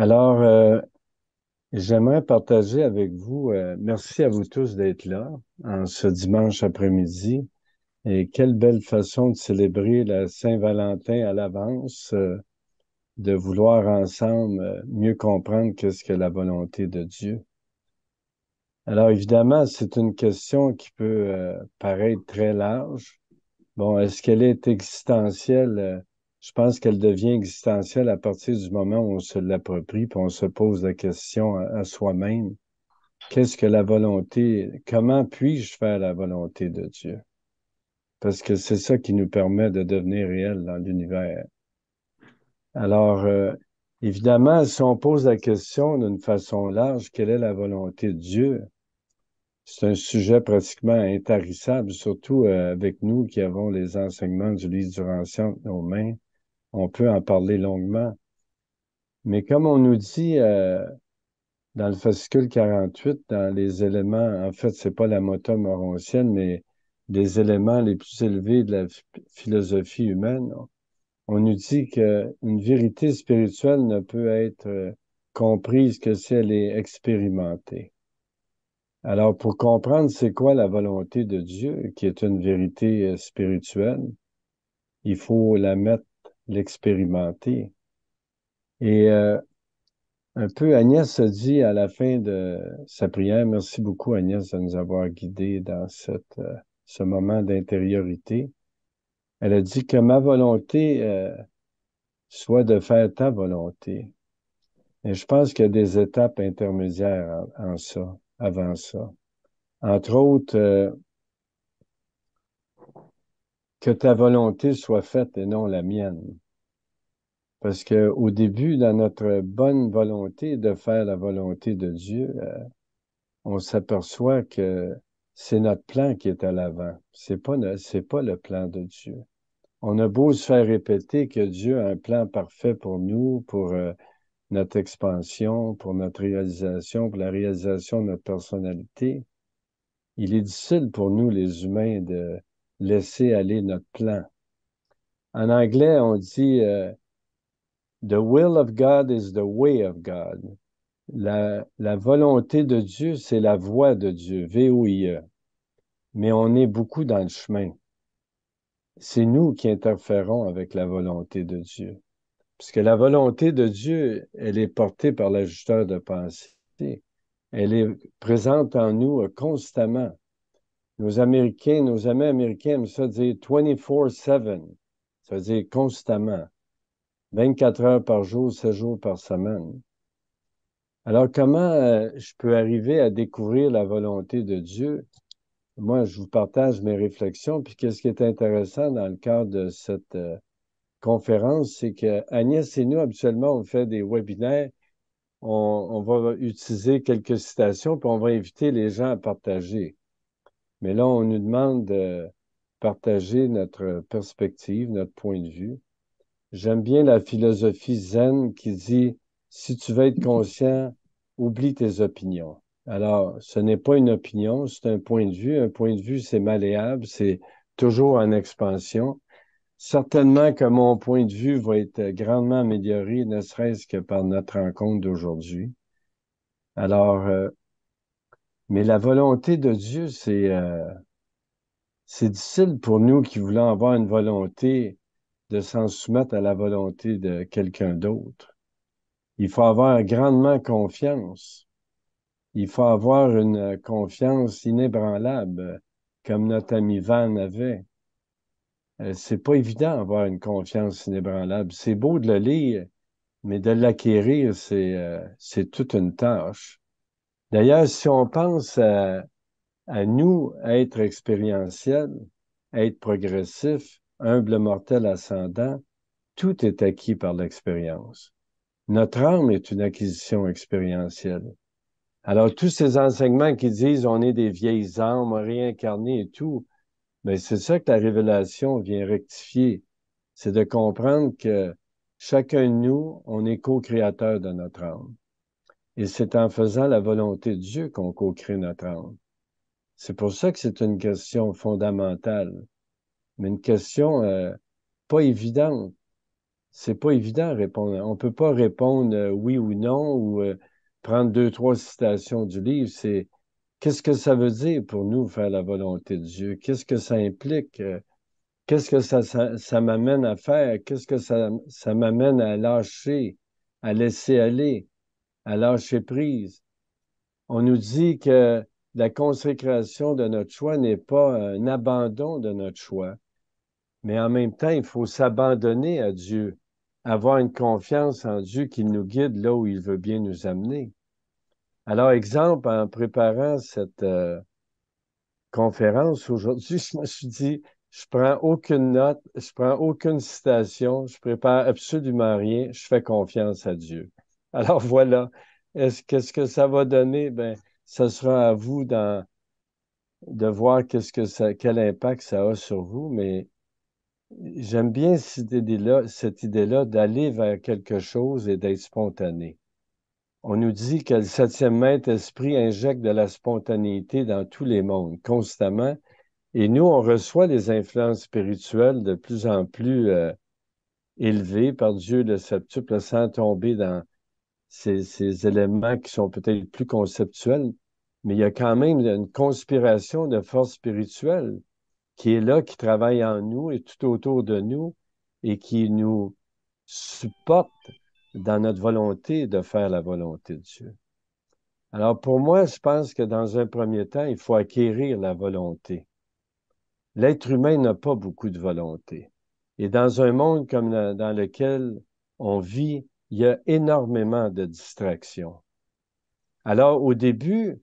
Alors, j'aimerais partager avec vous, merci à vous tous d'être là en ce dimanche après-midi. Et quelle belle façon de célébrer la Saint-Valentin à l'avance, de vouloir ensemble mieux comprendre qu'est-ce que la volonté de Dieu. Alors, évidemment, c'est une question qui peut paraître très large. Bon, est-ce qu'elle est existentielle? Je pense qu'elle devient existentielle à partir du moment où on se l'approprie, puis on se pose la question à soi-même. Qu'est-ce que la volonté? Comment puis-je faire la volonté de Dieu? Parce que c'est ça qui nous permet de devenir réel dans l'univers. Alors, évidemment, si on pose la question d'une façon large, quelle est la volonté de Dieu? C'est un sujet pratiquement intarissable, surtout avec nous qui avons les enseignements du livre du Ancien entre nos mains. On peut en parler longuement. Mais comme on nous dit dans le fascicule 48, dans les éléments, en fait, c'est pas la moto morontienne, mais les éléments les plus élevés de la philosophie humaine, on nous dit qu'une vérité spirituelle ne peut être comprise que si elle est expérimentée. Alors, pour comprendre c'est quoi la volonté de Dieu, qui est une vérité spirituelle, il faut la mettre, l'expérimenter. Et un peu, Agnès se dit à la fin de sa prière, merci beaucoup Agnès de nous avoir guidés dans ce moment d'intériorité. Elle a dit que ma volonté soit de faire ta volonté. Et je pense qu'il y a des étapes intermédiaires en ça, avant ça. Entre autres, que ta volonté soit faite et non la mienne. Parce que au début, dans notre bonne volonté de faire la volonté de Dieu, on s'aperçoit que c'est notre plan qui est à l'avant. C'est pas le plan de Dieu. On a beau se faire répéter que Dieu a un plan parfait pour nous, pour notre expansion, pour notre réalisation, pour la réalisation de notre personnalité. Il est difficile pour nous, les humains, de laisser aller notre plan. En anglais, on dit The will of God is the way of God. La volonté de Dieu, c'est la voie de Dieu, V-O-I-E. Mais on est beaucoup dans le chemin. C'est nous qui interférons avec la volonté de Dieu. Puisque la volonté de Dieu, elle est portée par l'ajusteur de pensée. Elle est présente en nous constamment. Nos Américains, nos amis américains aiment ça dire 24/7. Ça veut dire constamment. 24 heures par jour, 7 jours par semaine. Alors, comment je peux arriver à découvrir la volonté de Dieu? Moi, je vous partage mes réflexions. Puis, qu'est-ce qui est intéressant dans le cadre de cette conférence, c'est que Agnès et nous, habituellement, on fait des webinaires. On va utiliser quelques citations, puis on va inviter les gens à partager. Mais là, on nous demande de partager notre perspective, notre point de vue. J'aime bien la philosophie zen qui dit, si tu veux être conscient, oublie tes opinions. Alors, ce n'est pas une opinion, c'est un point de vue. Un point de vue, c'est malléable, c'est toujours en expansion. Certainement que mon point de vue va être grandement amélioré, ne serait-ce que par notre rencontre d'aujourd'hui. Alors, mais la volonté de Dieu, c'est difficile pour nous qui voulons avoir une volonté de s'en soumettre à la volonté de quelqu'un d'autre. Il faut avoir grandement confiance. Il faut avoir une confiance inébranlable, comme notre ami Van avait. C'est pas évident d'avoir une confiance inébranlable. C'est beau de le lire, mais de l'acquérir, c'est toute une tâche. D'ailleurs, si on pense à nous être expérientiels, être progressif, humble mortel ascendant, tout est acquis par l'expérience. Notre âme est une acquisition expérientielle. Alors, tous ces enseignements qui disent on est des vieilles âmes réincarnées et tout, mais c'est ça que la révélation vient rectifier. C'est de comprendre que chacun de nous, on est co-créateur de notre âme. Et c'est en faisant la volonté de Dieu qu'on co-crée notre âme. C'est pour ça que c'est une question fondamentale, mais une question pas évidente. c'est pas évident à répondre. On peut pas répondre oui ou non ou prendre deux, trois citations du livre. C'est qu'est-ce que ça veut dire pour nous faire la volonté de Dieu? Qu'est-ce que ça implique? Qu'est-ce que ça m'amène à faire? Qu'est-ce que ça m'amène à lâcher, à laisser aller, à lâcher prise? On nous dit que la consécration de notre choix n'est pas un abandon de notre choix, mais en même temps, il faut s'abandonner à Dieu, avoir une confiance en Dieu qui nous guide là où il veut bien nous amener. Alors, exemple, en préparant cette conférence aujourd'hui, je me suis dit, je prends aucune note, je prends aucune citation, je prépare absolument rien, je fais confiance à Dieu. Alors voilà, qu'est-ce que ça va donner? Ben, ce sera à vous de voir quel impact ça a sur vous, mais j'aime bien cette idée-là d'aller vers quelque chose et d'être spontané. On nous dit que le septième maître esprit injecte de la spontanéité dans tous les mondes, constamment, et nous, on reçoit les influences spirituelles de plus en plus élevées par Dieu le septuple sans tomber dans ces éléments qui sont peut-être plus conceptuels, mais il y a quand même une conspiration de forces spirituelles qui est là, qui travaille en nous et tout autour de nous et qui nous supporte dans notre volonté de faire la volonté de Dieu. Alors pour moi, je pense que dans un premier temps, il faut acquérir la volonté. L'être humain n'a pas beaucoup de volonté. Et dans un monde comme dans lequel on vit, il y a énormément de distractions. Alors au début,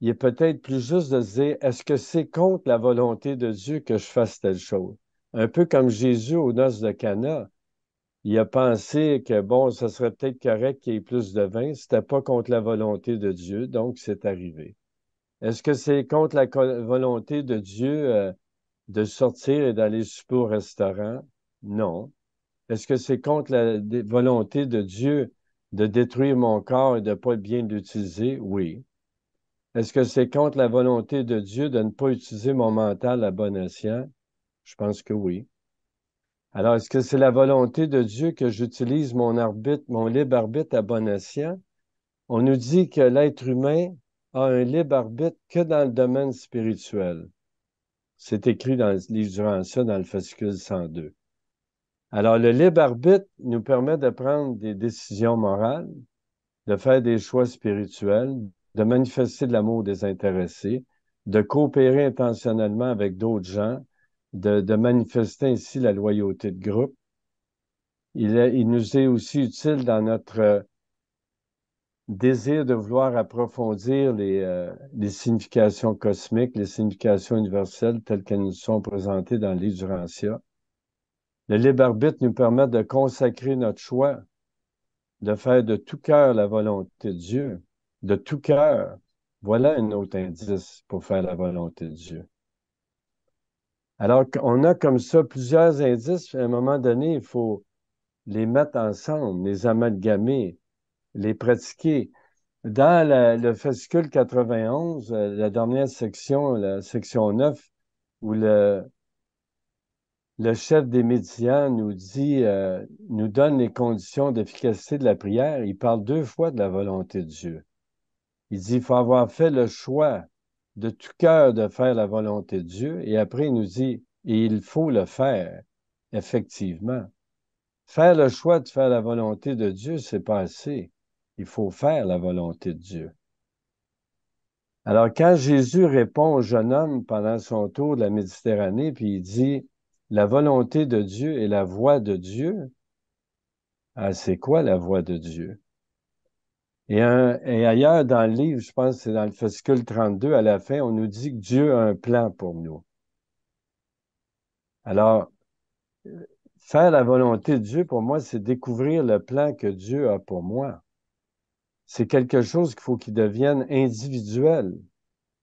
il est peut-être plus juste de se dire, est-ce que c'est contre la volonté de Dieu que je fasse telle chose? Un peu comme Jésus aux noces de Cana. Il a pensé que, bon, ça serait peut-être correct qu'il y ait plus de vin. C'était pas contre la volonté de Dieu, donc c'est arrivé. Est-ce que c'est contre la volonté de Dieu de sortir et d'aller souper au restaurant? Non. Est-ce que c'est contre la volonté de Dieu de détruire mon corps et de ne pas bien l'utiliser? Oui. Est-ce que c'est contre la volonté de Dieu de ne pas utiliser mon mental à bon escient? Je pense que oui. Alors, est-ce que c'est la volonté de Dieu que j'utilise mon arbitre, mon libre arbitre à bon escient? On nous dit que l'être humain a un libre arbitre que dans le domaine spirituel. C'est écrit dans le livre du Rançat, dans le fascicule 102. Alors, le libre arbitre nous permet de prendre des décisions morales, de faire des choix spirituels, de manifester de l'amour désintéressé, de coopérer intentionnellement avec d'autres gens, de manifester ainsi la loyauté de groupe. Il nous est aussi utile dans notre désir de vouloir approfondir les significations cosmiques, les significations universelles telles qu'elles nous sont présentées dans le livre du Rancia. Le libre arbitre nous permet de consacrer notre choix, de faire de tout cœur la volonté de Dieu, de tout cœur. Voilà un autre indice pour faire la volonté de Dieu. Alors, on a comme ça plusieurs indices. À un moment donné, il faut les mettre ensemble, les amalgamer, les pratiquer. Dans le fascicule 91, la dernière section, la section 9, où le chef des médians nous dit, nous donne les conditions d'efficacité de la prière, il parle deux fois de la volonté de Dieu. Il dit, il faut avoir fait le choix de tout cœur de faire la volonté de Dieu, et après il nous dit, et il faut le faire, effectivement. Faire le choix de faire la volonté de Dieu, c'est pas assez. Il faut faire la volonté de Dieu. Alors, quand Jésus répond au jeune homme pendant son tour de la Méditerranée, puis il dit, la volonté de Dieu et la voie de Dieu, ah, c'est quoi la voie de Dieu? Et ailleurs dans le livre, je pense que c'est dans le fascicule 32, à la fin, on nous dit que Dieu a un plan pour nous. Alors, faire la volonté de Dieu, pour moi, c'est découvrir le plan que Dieu a pour moi. C'est quelque chose qu'il faut qu'il devienne individuel,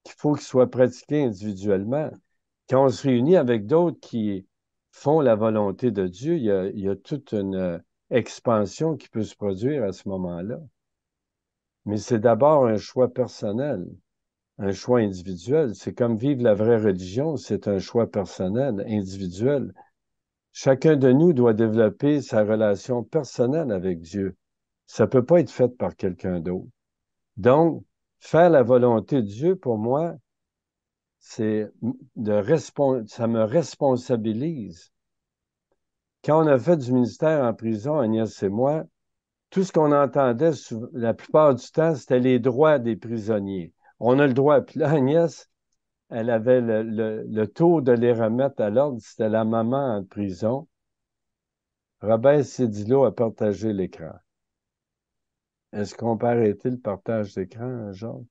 qu'il faut qu'il soit pratiqué individuellement. Quand on se réunit avec d'autres qui font la volonté de Dieu, il y a toute une expansion qui peut se produire à ce moment-là. Mais c'est d'abord un choix personnel, un choix individuel. C'est comme vivre la vraie religion, c'est un choix personnel, individuel. Chacun de nous doit développer sa relation personnelle avec Dieu. Ça ne peut pas être fait par quelqu'un d'autre. Donc, faire la volonté de Dieu, pour moi, ça me responsabilise. Quand on a fait du ministère en prison, Agnès et moi, tout ce qu'on entendait la plupart du temps, c'était les droits des prisonniers. On a le droit. Puis là, Agnès, elle avait le tour de les remettre à l'ordre. C'était la maman en prison. Robert Cédillo a partagé l'écran. Est-ce qu'on peut arrêter le partage d'écran, Jean?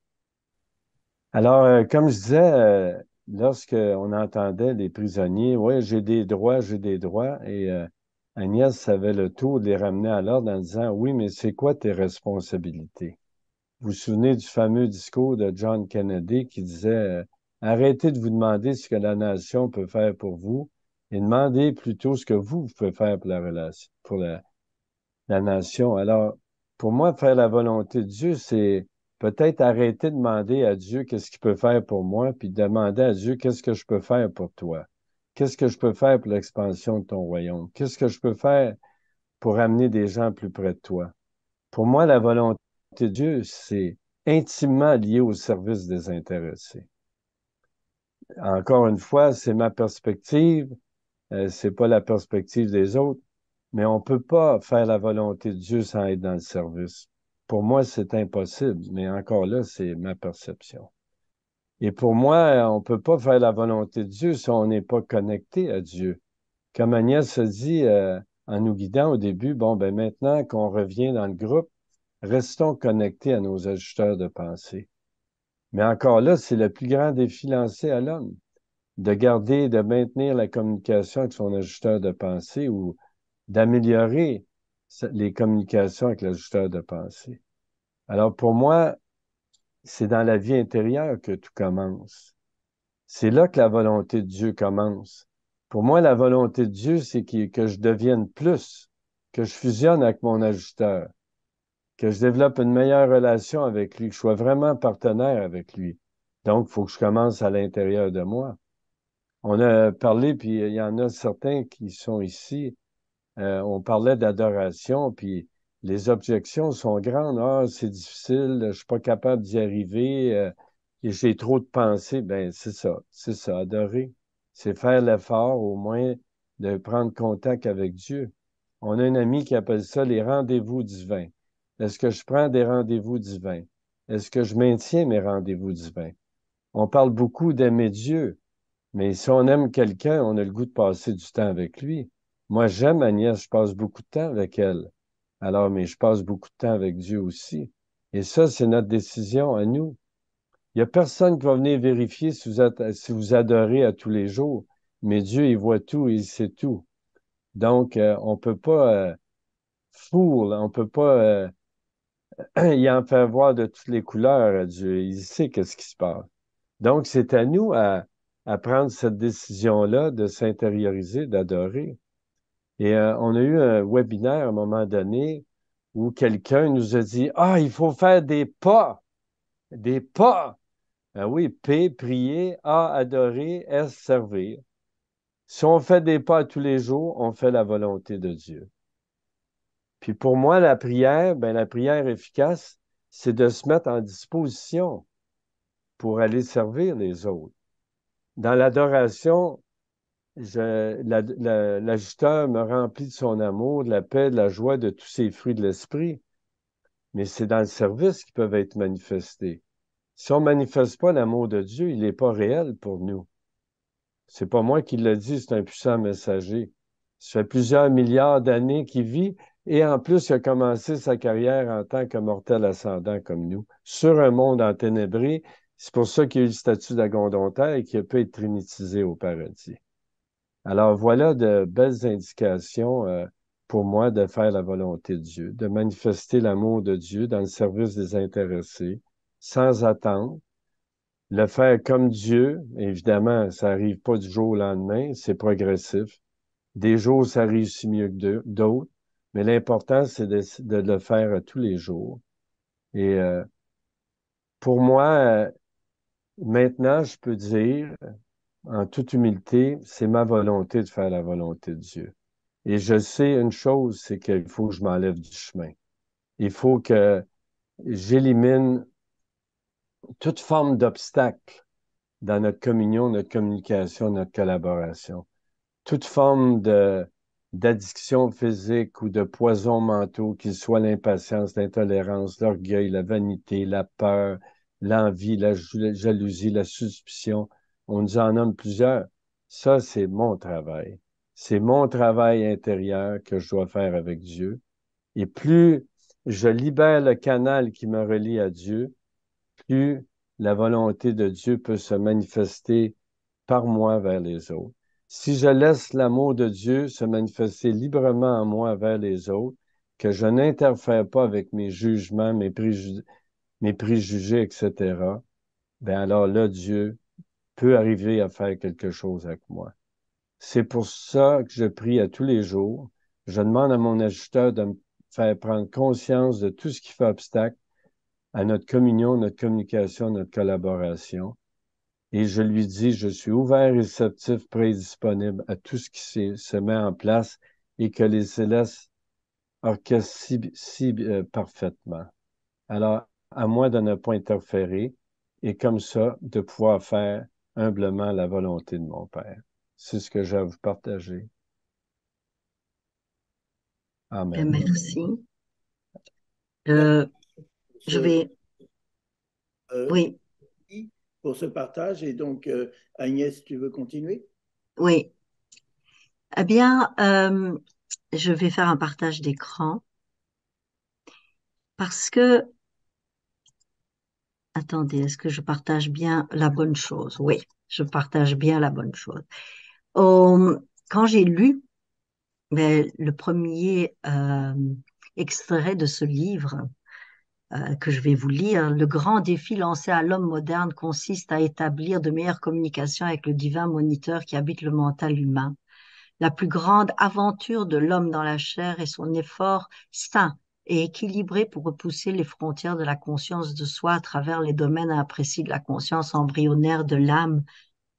Alors, comme je disais, lorsqu'on entendait les prisonniers, oui, j'ai des droits, et Agnès avait le tour de les ramener à l'ordre en disant, oui, mais c'est quoi tes responsabilités? Vous vous souvenez du fameux discours de John Kennedy qui disait, arrêtez de vous demander ce que la nation peut faire pour vous et demandez plutôt ce que vous pouvez faire pour la relation, pour la nation. Alors, pour moi, faire la volonté de Dieu, c'est peut-être arrêter de demander à Dieu qu'est-ce qu'il peut faire pour moi, puis demander à Dieu qu'est-ce que je peux faire pour toi. Qu'est-ce que je peux faire pour l'expansion de ton royaume? Qu'est-ce que je peux faire pour amener des gens plus près de toi? Pour moi, la volonté de Dieu, c'est intimement lié au service des intéressés. Encore une fois, c'est ma perspective, c'est pas la perspective des autres, mais on peut pas faire la volonté de Dieu sans être dans le service. Pour moi, c'est impossible, mais encore là, c'est ma perception. Et pour moi, on peut pas faire la volonté de Dieu si on n'est pas connecté à Dieu. Comme Agnès se dit en nous guidant au début, bon, ben maintenant qu'on revient dans le groupe, restons connectés à nos ajusteurs de pensée. Mais encore là, c'est le plus grand défi lancé à l'homme, de garder, de maintenir la communication avec son ajusteur de pensée ou d'améliorer les communications avec l'ajusteur de pensée. Alors pour moi, c'est dans la vie intérieure que tout commence. C'est là que la volonté de Dieu commence. Pour moi, la volonté de Dieu, c'est que je devienne plus, que je fusionne avec mon ajusteur, que je développe une meilleure relation avec lui, que je sois vraiment partenaire avec lui. Donc, il faut que je commence à l'intérieur de moi. On a parlé, puis il y en a certains qui sont ici. On parlait d'adoration, puis les objections sont grandes. Ah, c'est difficile, je suis pas capable d'y arriver, et j'ai trop de pensées. Ben, c'est ça, adorer. C'est faire l'effort, au moins, de prendre contact avec Dieu. On a un ami qui appelle ça les rendez-vous divins. Est-ce que je prends des rendez-vous divins? Est-ce que je maintiens mes rendez-vous divins? On parle beaucoup d'aimer Dieu, mais si on aime quelqu'un, on a le goût de passer du temps avec lui. Moi, j'aime Agnès, je passe beaucoup de temps avec elle. Alors, mais je passe beaucoup de temps avec Dieu aussi. Et ça, c'est notre décision à nous. Il n'y a personne qui va venir vérifier si vous adorez à tous les jours, mais Dieu, il voit tout, il sait tout. Donc, on peut pas on peut pas y en faire voir de toutes les couleurs à Dieu. Il sait qu'est-ce qui se passe. Donc, c'est à nous à prendre cette décision-là de s'intérioriser, d'adorer. Et on a eu un webinaire à un moment donné où quelqu'un nous a dit, ah, il faut faire des pas, des pas. Ah oui, P, prier, A, adorer, S, servir. Si on fait des pas tous les jours, on fait la volonté de Dieu. Puis pour moi, la prière, ben, la prière efficace, c'est de se mettre en disposition pour aller servir les autres. Dans l'adoration, l'ajusteur me remplit de son amour, de la paix, de la joie, de tous ces fruits de l'esprit. Mais c'est dans le service qu'ils peuvent être manifestés. Si on ne manifeste pas l'amour de Dieu, il n'est pas réel pour nous. C'est pas moi qui le dis, c'est un puissant messager. Ça fait plusieurs milliards d'années qu'il vit et en plus, il a commencé sa carrière en tant que mortel ascendant comme nous, sur un monde enténébré. C'est pour ça qu'il a eu le statut d'agondontaire et qu'il a pu être trinitisé au paradis. Alors voilà de belles indications pour moi de faire la volonté de Dieu, de manifester l'amour de Dieu dans le service des intéressés, sans attendre, le faire comme Dieu. Évidemment, ça n'arrive pas du jour au lendemain, c'est progressif. Des jours, ça réussit mieux que d'autres, mais l'important, c'est de le faire tous les jours. Et pour moi, maintenant, je peux dire en toute humilité, c'est ma volonté de faire la volonté de Dieu. Et je sais une chose, c'est qu'il faut que je m'enlève du chemin. Il faut que j'élimine toute forme d'obstacle dans notre communion, notre communication, notre collaboration. Toute forme d'addiction physique ou de poison mentaux, qu'il soit l'impatience, l'intolérance, l'orgueil, la vanité, la peur, l'envie, la jalousie, la suspicion. On nous en nomme plusieurs. Ça, c'est mon travail. C'est mon travail intérieur que je dois faire avec Dieu. Et plus je libère le canal qui me relie à Dieu, plus la volonté de Dieu peut se manifester par moi vers les autres. Si je laisse l'amour de Dieu se manifester librement en moi vers les autres, que je n'interfère pas avec mes jugements, mes préjugés, etc., ben alors là, Dieu peut arriver à faire quelque chose avec moi. C'est pour ça que je prie à tous les jours. Je demande à mon ajusteur de me faire prendre conscience de tout ce qui fait obstacle à notre communion, notre communication, notre collaboration. Et je lui dis, je suis ouvert, réceptif, prêt et disponible à tout ce qui se met en place et que les célestes orchestrent parfaitement. Alors, à moi de ne pas interférer et comme ça, de pouvoir faire humblement la volonté de mon Père. C'est ce que j'ai à vous partager. Ben, Amen. merci. Merci Euh, pour je ce, vais, oui, pour ce partage. Et donc, Agnès, tu veux continuer? oui. Eh bien, je vais faire un partage d'écran parce que, attendez, est-ce que je partage bien la bonne chose? Oui, je partage bien la bonne chose. Euh, Quand j'ai lu le premier extrait de ce livre, que je vais vous lire, le grand défi lancé à l'homme moderne consiste à établir de meilleures communications avec le divin moniteur qui habite le mental humain. La plus grande aventure de l'homme dans la chair est son effort sain et équilibré pour repousser les frontières de la conscience de soi à travers les domaines imprécis de la conscience embryonnaire de l'âme,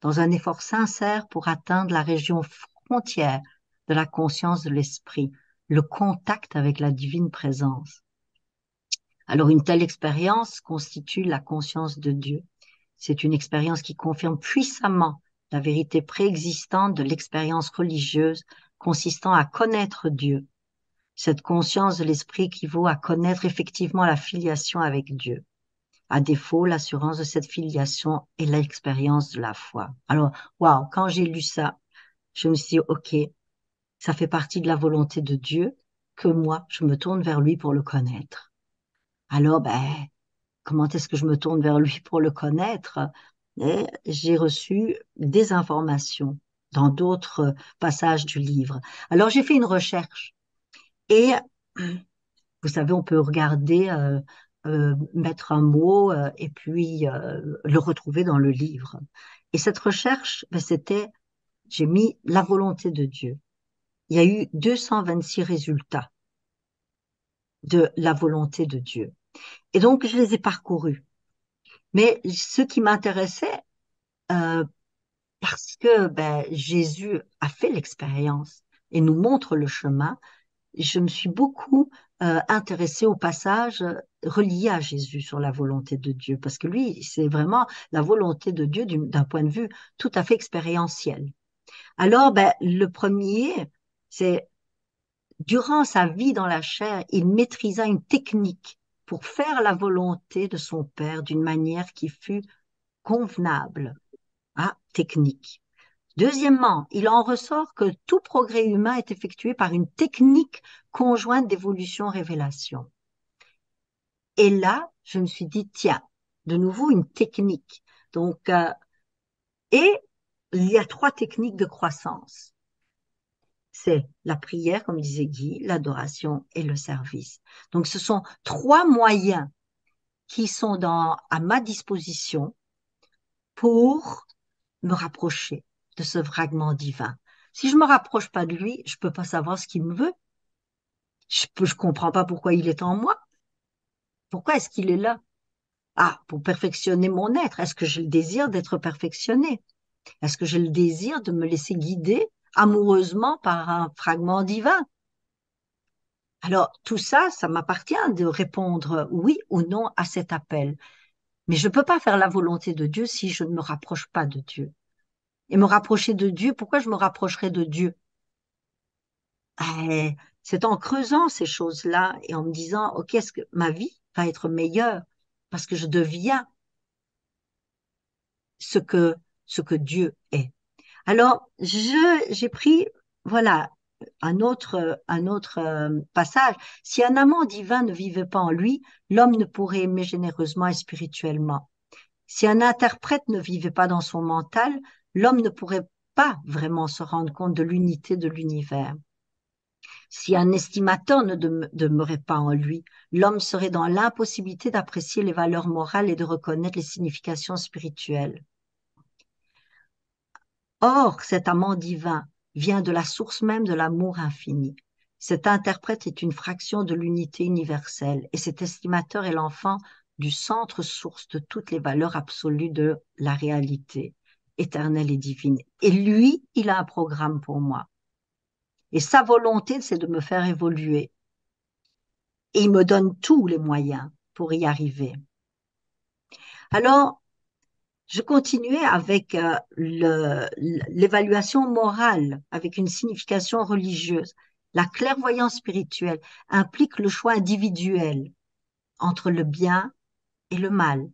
dans un effort sincère pour atteindre la région frontière de la conscience de l'esprit, le contact avec la divine présence. Alors, une telle expérience constitue la conscience de Dieu. C'est une expérience qui confirme puissamment la vérité préexistante de l'expérience religieuse consistant à connaître Dieu. Cette conscience de l'esprit équivaut à connaître effectivement la filiation avec Dieu. À défaut, l'assurance de cette filiation est l'expérience de la foi. Alors, waouh, quand j'ai lu ça, je me suis dit, OK, ça fait partie de la volonté de Dieu que moi, je me tourne vers lui pour le connaître. Alors, comment est-ce que je me tourne vers lui pour le connaître? Et j'ai reçu des informations dans d'autres passages du livre. Alors, j'ai fait une recherche et vous savez, on peut regarder, mettre un mot et puis le retrouver dans le livre. Et cette recherche, c'était, j'ai mis la volonté de Dieu. Il y a eu 226 résultats de la volonté de Dieu. Et donc, je les ai parcourus. Mais ce qui m'intéressait, euh, parce que Jésus a fait l'expérience et nous montre le chemin, je me suis beaucoup intéressée au passage relié à Jésus sur la volonté de Dieu, parce que lui, c'est vraiment la volonté de Dieu d'un point de vue tout à fait expérientiel. Alors, le premier, c'est durant sa vie dans la chair, il maîtrisa une technique pour faire la volonté de son Père d'une manière qui fut convenable. Ah, technique. Deuxièmement, il en ressort que tout progrès humain est effectué par une technique conjointe d'évolution-révélation. Et là, je me suis dit, tiens, de nouveau une technique. Donc, et il y a trois techniques de croissance. C'est la prière, comme disait Guy, l'adoration et le service. Donc, ce sont trois moyens qui sont à ma disposition pour me rapprocher de ce fragment divin. Si je me rapproche pas de lui, je peux pas savoir ce qu'il me veut. Je comprends pas pourquoi il est en moi. Pourquoi est-ce qu'il est là? Ah, pour perfectionner mon être. Est-ce que j'ai le désir d'être perfectionné? Est-ce que j'ai le désir de me laisser guider amoureusement par un fragment divin? Alors, tout ça, ça m'appartient de répondre oui ou non à cet appel. Mais je ne peux pas faire la volonté de Dieu si je ne me rapproche pas de Dieu. Et me rapprocher de Dieu, pourquoi je me rapprocherai de Dieu? Eh, c'est en creusant ces choses-là et en me disant, OK, est-ce que ma vie va être meilleure parce que je deviens ce que, ce que Dieu est. Alors, j'ai pris, voilà, un autre passage. Si un amant divin ne vivait pas en lui, l'homme ne pourrait aimer généreusement et spirituellement. Si un interprète ne vivait pas dans son mental, l'homme ne pourrait pas vraiment se rendre compte de l'unité de l'univers. Si un estimateur ne demeurait pas en lui, l'homme serait dans l'impossibilité d'apprécier les valeurs morales et de reconnaître les significations spirituelles. Or, cet amant divin vient de la source même de l'amour infini. Cet interprète est une fraction de l'unité universelle et cet estimateur est l'enfant du centre source de toutes les valeurs absolues de la réalité éternelle et divine. Et lui, il a un programme pour moi. Et sa volonté, c'est de me faire évoluer. Et il me donne tous les moyens pour y arriver. Alors, je continuais avec l'évaluation morale, avec une signification religieuse. La clairvoyance spirituelle implique le choix individuel entre le bien et le mal,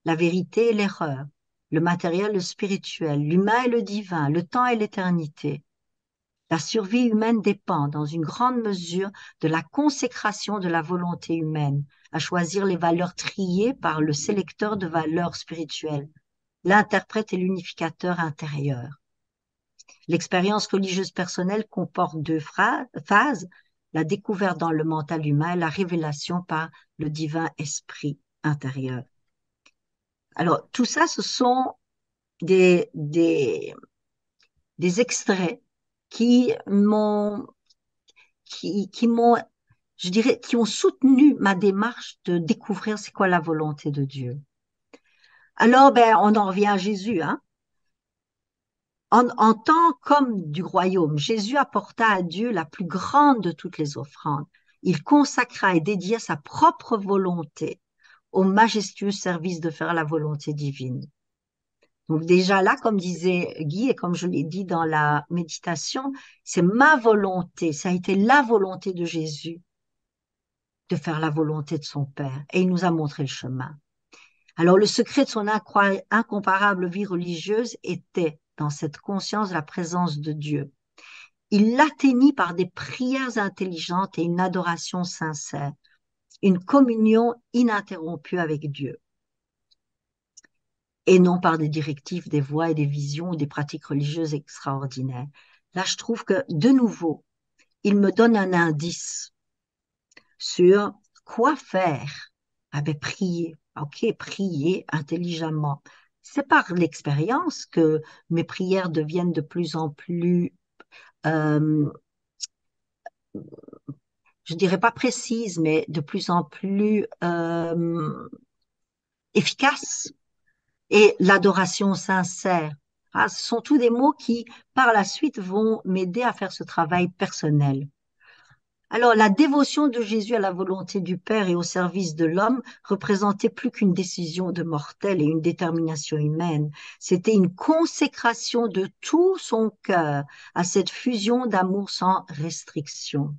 la vérité et l'erreur, le matériel et le spirituel, l'humain et le divin, le temps et l'éternité. La survie humaine dépend, dans une grande mesure, de la consécration de la volonté humaine à choisir les valeurs triées par le sélecteur de valeurs spirituelles. L'interprète est l'unificateur intérieur. L'expérience religieuse personnelle comporte deux phases, la découverte dans le mental humain et la révélation par le divin esprit intérieur. Alors, tout ça, ce sont des, des, des extraits qui m'ont, qui m'ont, je dirais, qui ont soutenu ma démarche de découvrir c'est quoi la volonté de Dieu. Alors, ben, on en revient à Jésus, hein. En tant qu'homme du royaume, Jésus apporta à Dieu la plus grande de toutes les offrandes. Il consacra et dédia sa propre volonté au majestueux service de faire la volonté divine. Donc déjà là, comme disait Guy et comme je l'ai dit dans la méditation, c'est ma volonté, ça a été la volonté de Jésus de faire la volonté de son Père et il nous a montré le chemin. Alors le secret de son incomparable vie religieuse était dans cette conscience de la présence de Dieu. Il l'atteignit par des prières intelligentes et une adoration sincère, une communion ininterrompue avec Dieu, et non par des directives, des voies et des visions ou des pratiques religieuses extraordinaires. Là, je trouve que, de nouveau, il me donne un indice sur quoi faire. Ah ben, prier. OK, prier intelligemment. C'est par l'expérience que mes prières deviennent de plus en plus, euh, je dirais pas précises, mais de plus en plus efficaces. Et l'adoration sincère. Ah, ce sont tous des mots qui, par la suite, vont m'aider à faire ce travail personnel. Alors, la dévotion de Jésus à la volonté du Père et au service de l'homme représentait plus qu'une décision de mortel et une détermination humaine. C'était une consécration de tout son cœur à cette fusion d'amour sans restriction.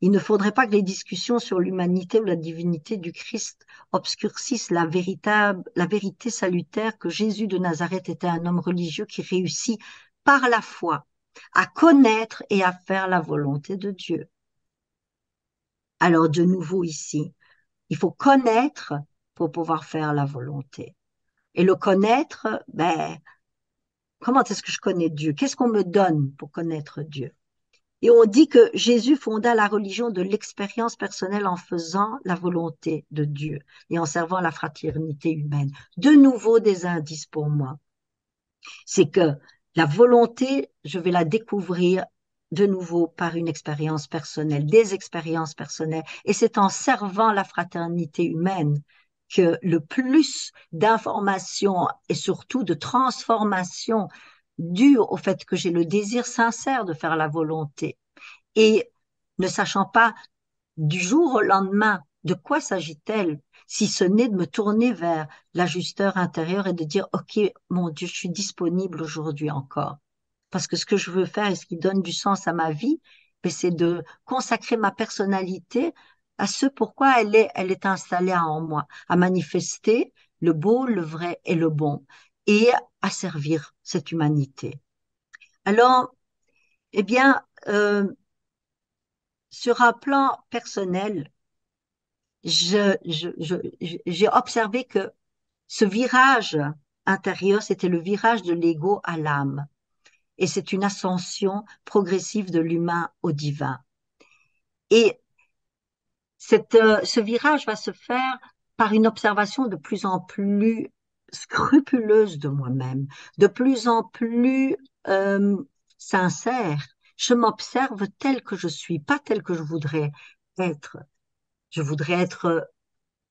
Il ne faudrait pas que les discussions sur l'humanité ou la divinité du Christ obscurcissent la vérité salutaire que Jésus de Nazareth était un homme religieux qui réussit par la foi à connaître et à faire la volonté de Dieu. Alors, de nouveau ici, il faut connaître pour pouvoir faire la volonté. Et le connaître, ben, comment est-ce que je connais Dieu? Qu'est-ce qu'on me donne pour connaître Dieu? Et on dit que Jésus fonda la religion de l'expérience personnelle en faisant la volonté de Dieu et en servant la fraternité humaine. De nouveau, des indices pour moi. C'est que la volonté, je vais la découvrir de nouveau par une expérience personnelle, des expériences personnelles. Et c'est en servant la fraternité humaine le plus d'informations et surtout de transformations dues au fait que j'ai le désir sincère de faire la volonté. Et ne sachant pas du jour au lendemain de quoi s'agit-elle, si ce n'est de me tourner vers l'ajusteur intérieur et de dire, OK, mon Dieu, je suis disponible aujourd'hui encore. Parce que ce que je veux faire et ce qui donne du sens à ma vie, ben, c'est de consacrer ma personnalité à ce pourquoi elle est installée en moi, à manifester le beau, le vrai et le bon, et à servir cette humanité. Alors, eh bien, sur un plan personnel, j'ai observé que ce virage intérieur, c'était le virage de l'ego à l'âme. Et c'est une ascension progressive de l'humain au divin. Et ce virage va se faire par une observation de plus en plus scrupuleuse de moi-même, de plus en plus euh, sincère. Je m'observe tel que je suis, pas tel que je voudrais être. Je voudrais être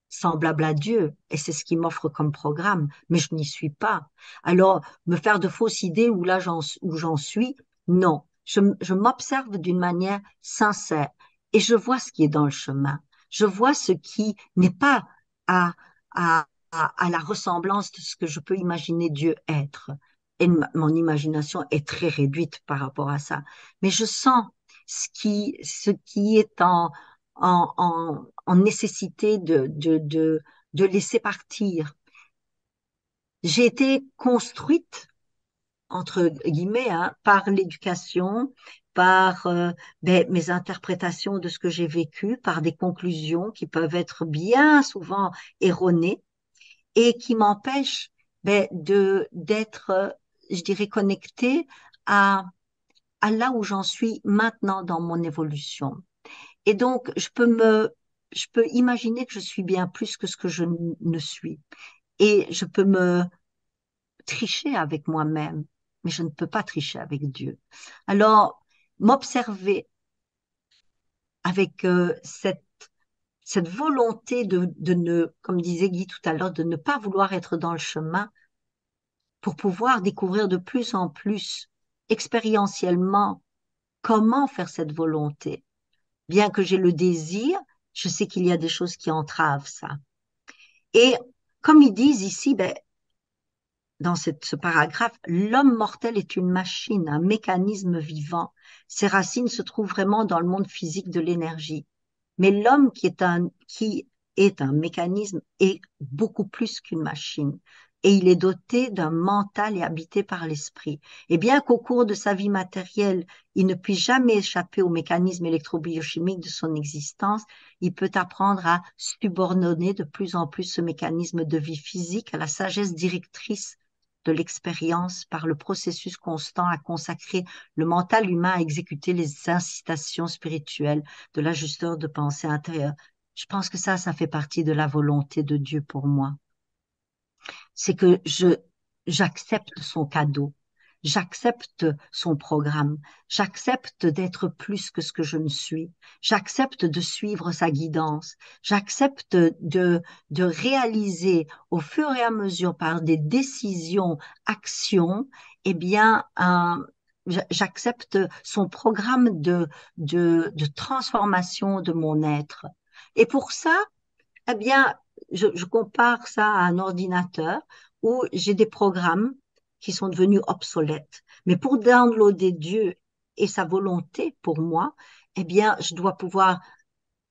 semblable à Dieu, et c'est ce qu'il m'offre comme programme, mais je n'y suis pas. Alors, me faire de fausses idées où j'en suis, non. Je m'observe d'une manière sincère et je vois ce qui est dans le chemin. Je vois ce qui n'est pas à, à la ressemblance de ce que je peux imaginer Dieu être. Et mon imagination est très réduite par rapport à ça. Mais je sens ce qui est en nécessité de laisser partir. J'ai été construite, entre guillemets, hein, par l'éducation, par mes interprétations de ce que j'ai vécu, par des conclusions qui peuvent être bien souvent erronées et qui m'empêchent d'être, je dirais, connectée à, à là où j'en suis maintenant dans mon évolution. Et donc, je peux imaginer que je suis bien plus que ce que je ne suis. Et je peux me tricher avec moi-même, mais je ne peux pas tricher avec Dieu. Alors, m'observer avec cette volonté de ne, comme disait Guy tout à l'heure, de ne pas vouloir être dans le chemin pour pouvoir découvrir de plus en plus expérientiellement comment faire cette volonté. Bien que j'ai le désir, je sais qu'il y a des choses qui entravent ça. Et comme ils disent ici, dans ce paragraphe, l'homme mortel est une machine, un mécanisme vivant. Ses racines se trouvent vraiment dans le monde physique de l'énergie. Mais l'homme qui est un mécanisme est beaucoup plus qu'une machine. Et il est doté d'un mental et habité par l'esprit. Et bien qu'au cours de sa vie matérielle, il ne puisse jamais échapper au mécanisme électrobiochimique de son existence, il peut apprendre à subordonner de plus en plus ce mécanisme de vie physique à la sagesse directrice de l'expérience par le processus constant à consacrer le mental humain à exécuter les incitations spirituelles de l'ajusteur de pensée intérieure. Je pense que ça fait partie de la volonté de Dieu pour moi. C'est que j'accepte son cadeau, j'accepte son programme, j'accepte d'être plus que ce que je ne suis, j'accepte de suivre sa guidance, j'accepte de réaliser au fur et à mesure par des décisions, actions, eh bien, j'accepte son programme de transformation de mon être. Et pour ça, eh bien, je compare ça à un ordinateur où j'ai des programmes qui sont devenus obsolètes. Mais pour downloader Dieu et sa volonté pour moi, eh bien, je dois pouvoir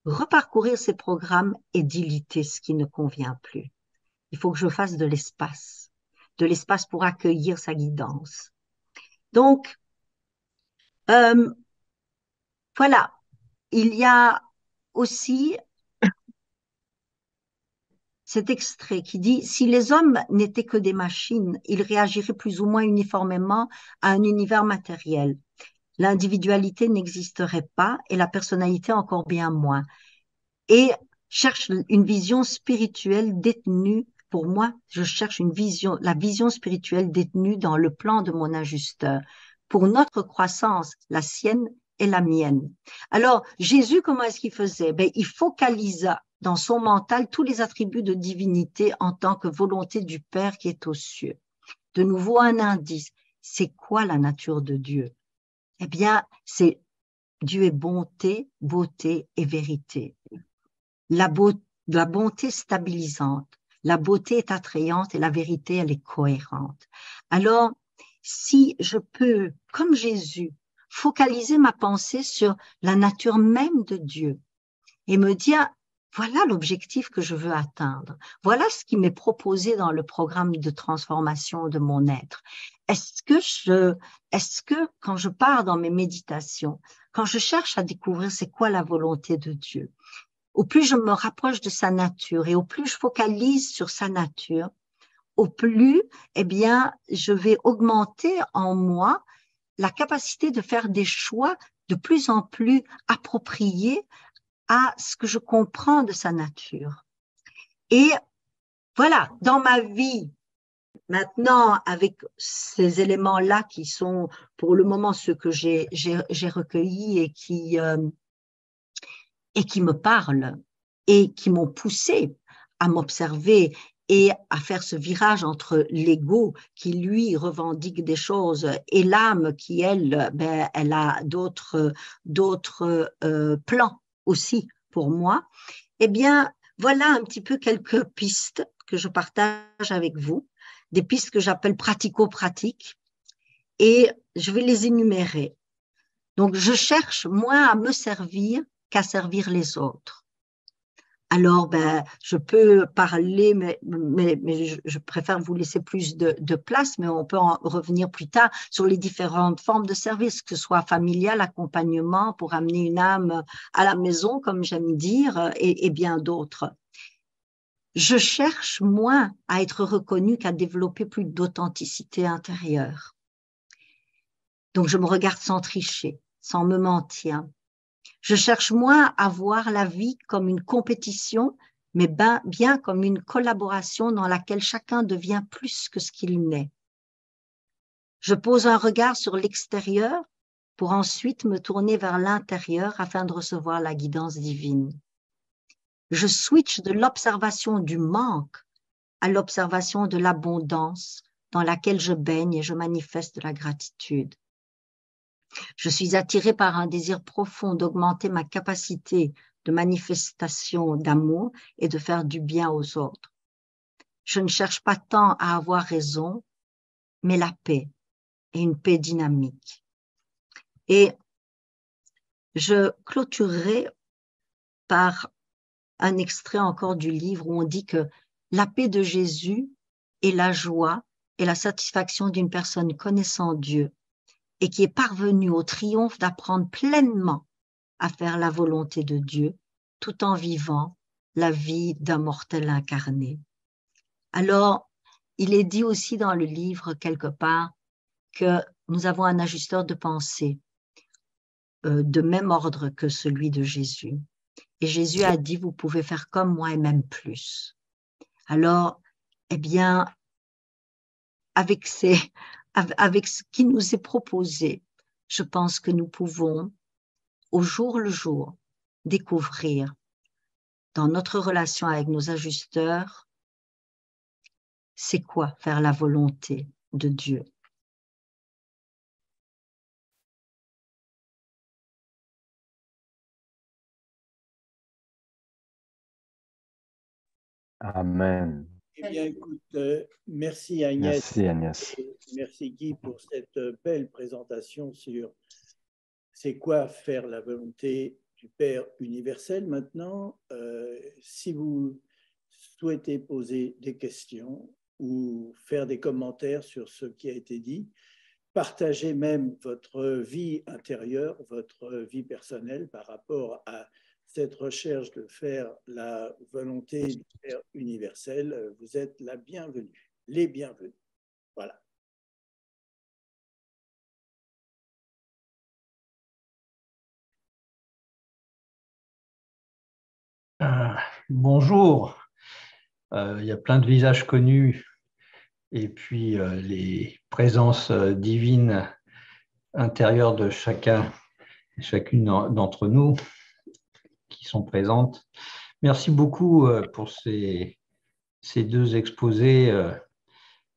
reparcourir ces programmes et déliter ce qui ne convient plus. Il faut que je fasse de l'espace pour accueillir sa guidance. Donc, euh, voilà, il y a aussi cet extrait qui dit, si les hommes n'étaient que des machines, ils réagiraient plus ou moins uniformément à un univers matériel. L'individualité n'existerait pas et la personnalité encore bien moins. Et cherche une vision spirituelle détenue. Pour moi, je cherche la vision spirituelle détenue dans le plan de mon ajusteur. Pour notre croissance, la sienne et la mienne. Alors, Jésus, comment est-ce qu'il faisait? Il focalisa dans son mental tous les attributs de divinité en tant que volonté du Père qui est aux cieux. De nouveau, un indice. C'est quoi la nature de Dieu? Eh bien, Dieu est bonté, beauté et vérité. La bonté stabilisante, la beauté est attrayante et la vérité, elle est cohérente. Alors, si je peux, comme Jésus, focaliser ma pensée sur la nature même de Dieu et me dire, voilà l'objectif que je veux atteindre. Voilà ce qui m'est proposé dans le programme de transformation de mon être. Est-ce que quand je pars dans mes méditations, quand je cherche à découvrir c'est quoi la volonté de Dieu, au plus je me rapproche de sa nature et au plus je focalise sur sa nature, au plus, eh bien, je vais augmenter en moi la capacité de faire des choix de plus en plus appropriés à ce que je comprends de sa nature. Et voilà, dans ma vie, maintenant, avec ces éléments-là qui sont pour le moment ceux que j'ai recueillis et qui me parlent et qui m'ont poussé à m'observer et à faire ce virage entre l'ego qui, lui, revendique des choses et l'âme qui, elle, ben, elle a d'autres plans aussi pour moi, eh bien, voilà un petit peu quelques pistes que je partage avec vous, des pistes que j'appelle pratico-pratiques, et je vais les énumérer. Donc, je cherche moins à me servir qu'à servir les autres. Alors, ben, je peux parler, mais je préfère vous laisser plus de place, mais on peut en revenir plus tard sur les différentes formes de service, que ce soit familial, accompagnement, pour amener une âme à la maison, comme j'aime dire, et bien d'autres. Je cherche moins à être reconnue qu'à développer plus d'authenticité intérieure. Donc, je me regarde sans tricher, sans me mentir. Je cherche moins à voir la vie comme une compétition, mais bien comme une collaboration dans laquelle chacun devient plus que ce qu'il n'est. Je pose un regard sur l'extérieur pour ensuite me tourner vers l'intérieur afin de recevoir la guidance divine. Je switch de l'observation du manque à l'observation de l'abondance dans laquelle je baigne et je manifeste la gratitude. Je suis attirée par un désir profond d'augmenter ma capacité de manifestation d'amour et de faire du bien aux autres. Je ne cherche pas tant à avoir raison, mais la paix et une paix dynamique. Et je clôturerai par un extrait encore du livre où on dit que la paix de Jésus est la joie et la satisfaction d'une personne connaissant Dieu et qui est parvenue au triomphe d'apprendre pleinement à faire la volonté de Dieu tout en vivant la vie d'un mortel incarné. Alors, il est dit aussi dans le livre quelque part que nous avons un ajusteur de pensée de même ordre que celui de Jésus. Et Jésus a dit, vous pouvez faire comme moi et même plus. Alors, eh bien, avec ce qui nous est proposé, je pense que nous pouvons, au jour le jour, découvrir dans notre relation avec nos ajusteurs, c'est quoi faire la volonté de Dieu. Amen. Eh bien, écoute, merci Agnès. Merci Agnès. Et merci Guy pour cette belle présentation sur c'est quoi faire la volonté du Père universel. Maintenant, si vous souhaitez poser des questions ou faire des commentaires sur ce qui a été dit, partagez même votre vie intérieure, votre vie personnelle par rapport à cette recherche de faire la volonté du Père universel. Vous êtes la bienvenue, les bienvenus. Voilà. Bonjour, il y a plein de visages connus et puis les présences divines intérieures de chacune d'entre nous qui sont présentes. Merci beaucoup pour ces deux exposés.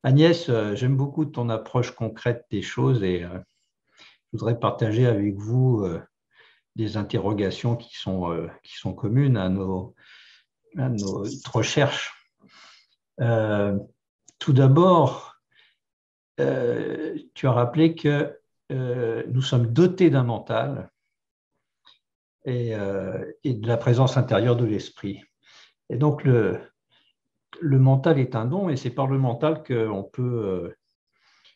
Agnès, j'aime beaucoup ton approche concrète des choses et je voudrais partager avec vous des interrogations qui sont communes à notre recherche. Tout d'abord, tu as rappelé que nous sommes dotés d'un mental et de la présence intérieure de l'esprit. Et donc, le mental est un don et c'est par le mental qu'on peut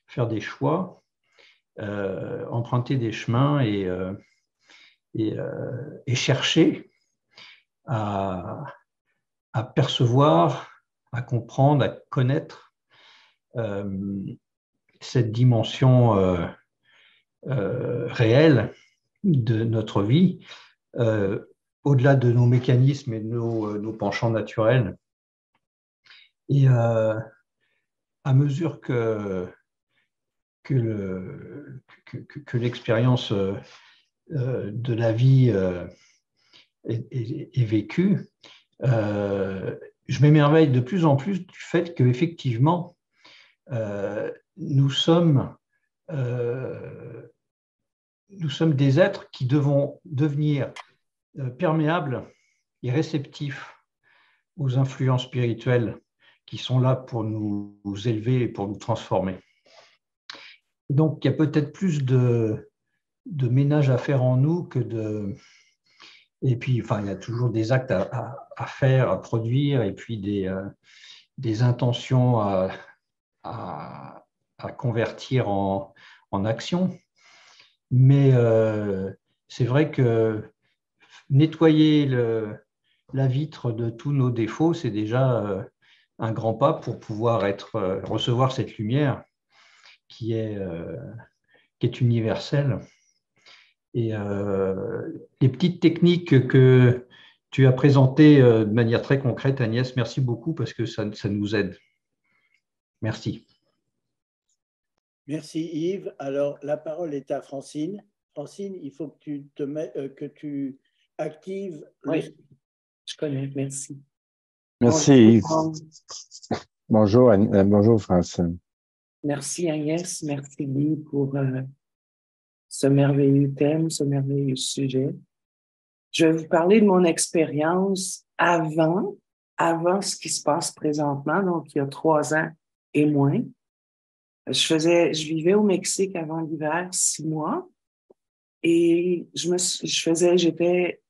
faire des choix, emprunter des chemins et chercher à percevoir, à comprendre, à connaître cette dimension réelle de notre vie, au-delà de nos mécanismes et de nos penchants naturels. Et à mesure que l'expérience de la vie est vécue, je m'émerveille de plus en plus du fait qu'effectivement, nous sommes des êtres qui devons devenir perméables et réceptifs aux influences spirituelles qui sont là pour nous élever et pour nous transformer. Donc, il y a peut-être plus de ménage à faire en nous que de... Et puis, enfin, il y a toujours des actes à faire, à produire, et puis des intentions à convertir en action. Mais c'est vrai que nettoyer la vitre de tous nos défauts, c'est déjà un grand pas pour pouvoir recevoir cette lumière qui est universelle. Et les petites techniques que tu as présentées de manière très concrète, Agnès, merci beaucoup parce que ça nous aide. Merci. Merci Yves. Alors, la parole est à Francine. Francine, il faut que tu actives Oui, je connais, merci. Merci Bonjour, Yves. Bonjour Francine. merci Agnès, merci Guy pour ce merveilleux thème, ce merveilleux sujet. Je vais vous parler de mon expérience avant ce qui se passe présentement, donc il y a 3 ans et moins. Je vivais au Mexique avant l'hiver, 6 mois, et je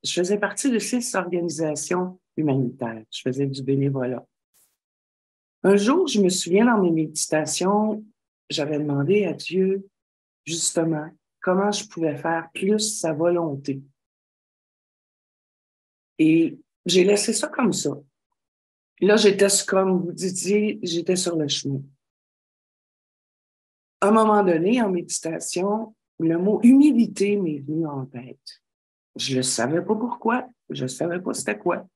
faisais partie de 6 organisations humanitaires. Je faisais du bénévolat. Un jour, je me souviens dans mes méditations, j'avais demandé à Dieu, justement, comment je pouvais faire plus sa volonté. Et j'ai laissé ça comme ça. Là, comme vous disiez, j'étais sur le chemin. À un moment donné, en méditation, le mot humilité m'est venu en tête. Je ne savais pas pourquoi, je ne savais pas c'était quoi.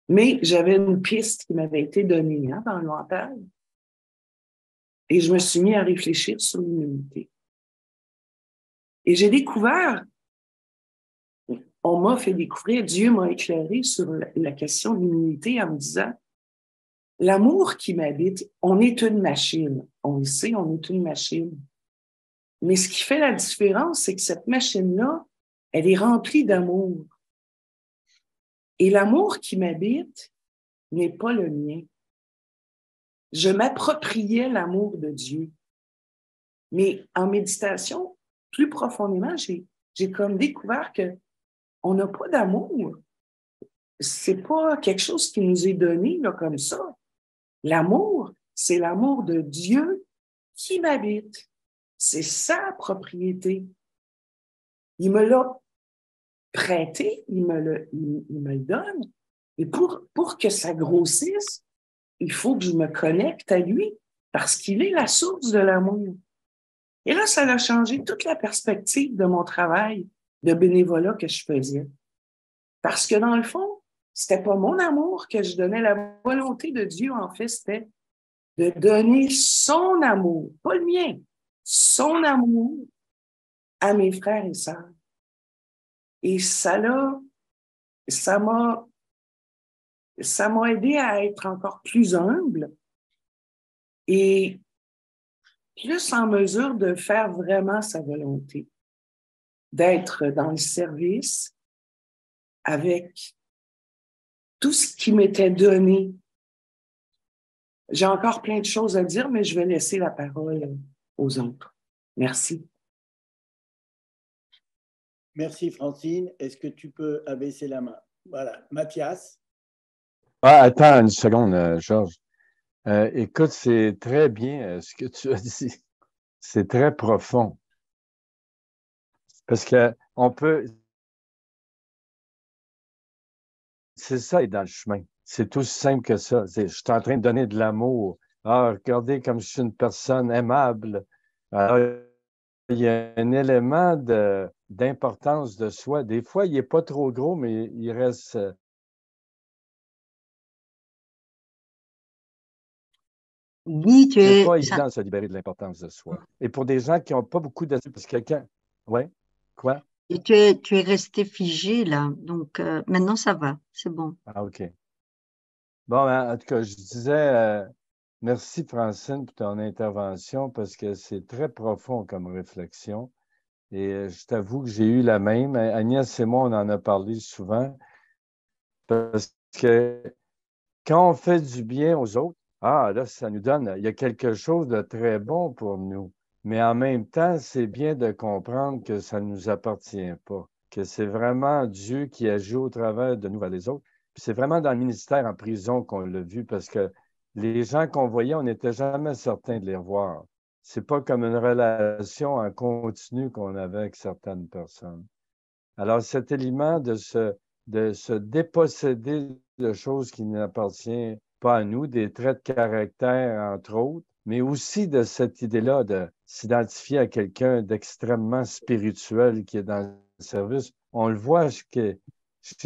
Mais j'avais une piste qui m'avait été donnée dans le mental. Et je me suis mis à réfléchir sur l'humilité. Et j'ai découvert, on m'a fait découvrir, Dieu m'a éclairé sur la question de l'humilité en me disant, l'amour qui m'habite, on est une machine. On le sait, on est une machine. Mais ce qui fait la différence, c'est que cette machine-là, elle est remplie d'amour. Et l'amour qui m'habite n'est pas le mien. Je m'appropriais l'amour de Dieu. Mais en méditation, plus profondément, j'ai comme découvert qu'on n'a pas d'amour. C'est pas quelque chose qui nous est donné là, comme ça. L'amour, c'est l'amour de Dieu qui m'habite. C'est sa propriété. Il me l'a prêté, il me le donne. Et pour que ça grossisse, il faut que je me connecte à lui parce qu'il est la source de l'amour. Et là, ça a changé toute la perspective de mon travail de bénévolat que je faisais. Parce que dans le fond, c'était pas mon amour que je donnais. La volonté de Dieu, en fait, c'était de donner son amour, pas le mien, son amour à mes frères et sœurs. Et ça m'a ça m'a aidé à être encore plus humble et plus en mesure de faire vraiment sa volonté, d'être dans le service avec tout ce qui m'était donné. J'ai encore plein de choses à dire, mais je vais laisser la parole aux autres. Merci. Merci, Francine. Est-ce que tu peux abaisser la main? Voilà. Mathias? Ah, attends une seconde, Georges. Écoute, c'est très bien ce que tu as dit. C'est très profond. Parce que on peut. C'est ça, être dans le chemin. C'est aussi simple que ça. Je suis en train de donner de l'amour. Ah, regardez comme je suis une personne aimable. Alors, il y a un élément d'importance de soi. Des fois, il n'est pas trop gros, mais il reste. Oui, C'est pas évident de se libérer de l'importance de soi. Et pour des gens qui n'ont pas beaucoup de... Parce que quelqu'un... Ouais? Quoi? et tu es resté figé là. Donc maintenant, ça va. C'est bon. Ah, OK. Bon, en tout cas, je disais merci, Francine, pour ton intervention parce que c'est très profond comme réflexion. Et je t'avoue que j'ai eu la même. Agnès et moi, on en a parlé souvent parce que quand on fait du bien aux autres, ah, là, ça nous donne, il y a quelque chose de très bon pour nous. Mais en même temps, c'est bien de comprendre que ça ne nous appartient pas, que c'est vraiment Dieu qui agit au travers de nous vers les autres. Puis c'est vraiment dans le ministère en prison qu'on l'a vu parce que les gens qu'on voyait, on n'était jamais certain de les revoir. C'est pas comme une relation en continu qu'on avait avec certaines personnes. Alors, cet élément de se déposséder de choses qui n'appartiennent pas à nous, des traits de caractère, entre autres, mais aussi de cette idée-là de s'identifier à quelqu'un d'extrêmement spirituel qui est dans le service. On le voit chez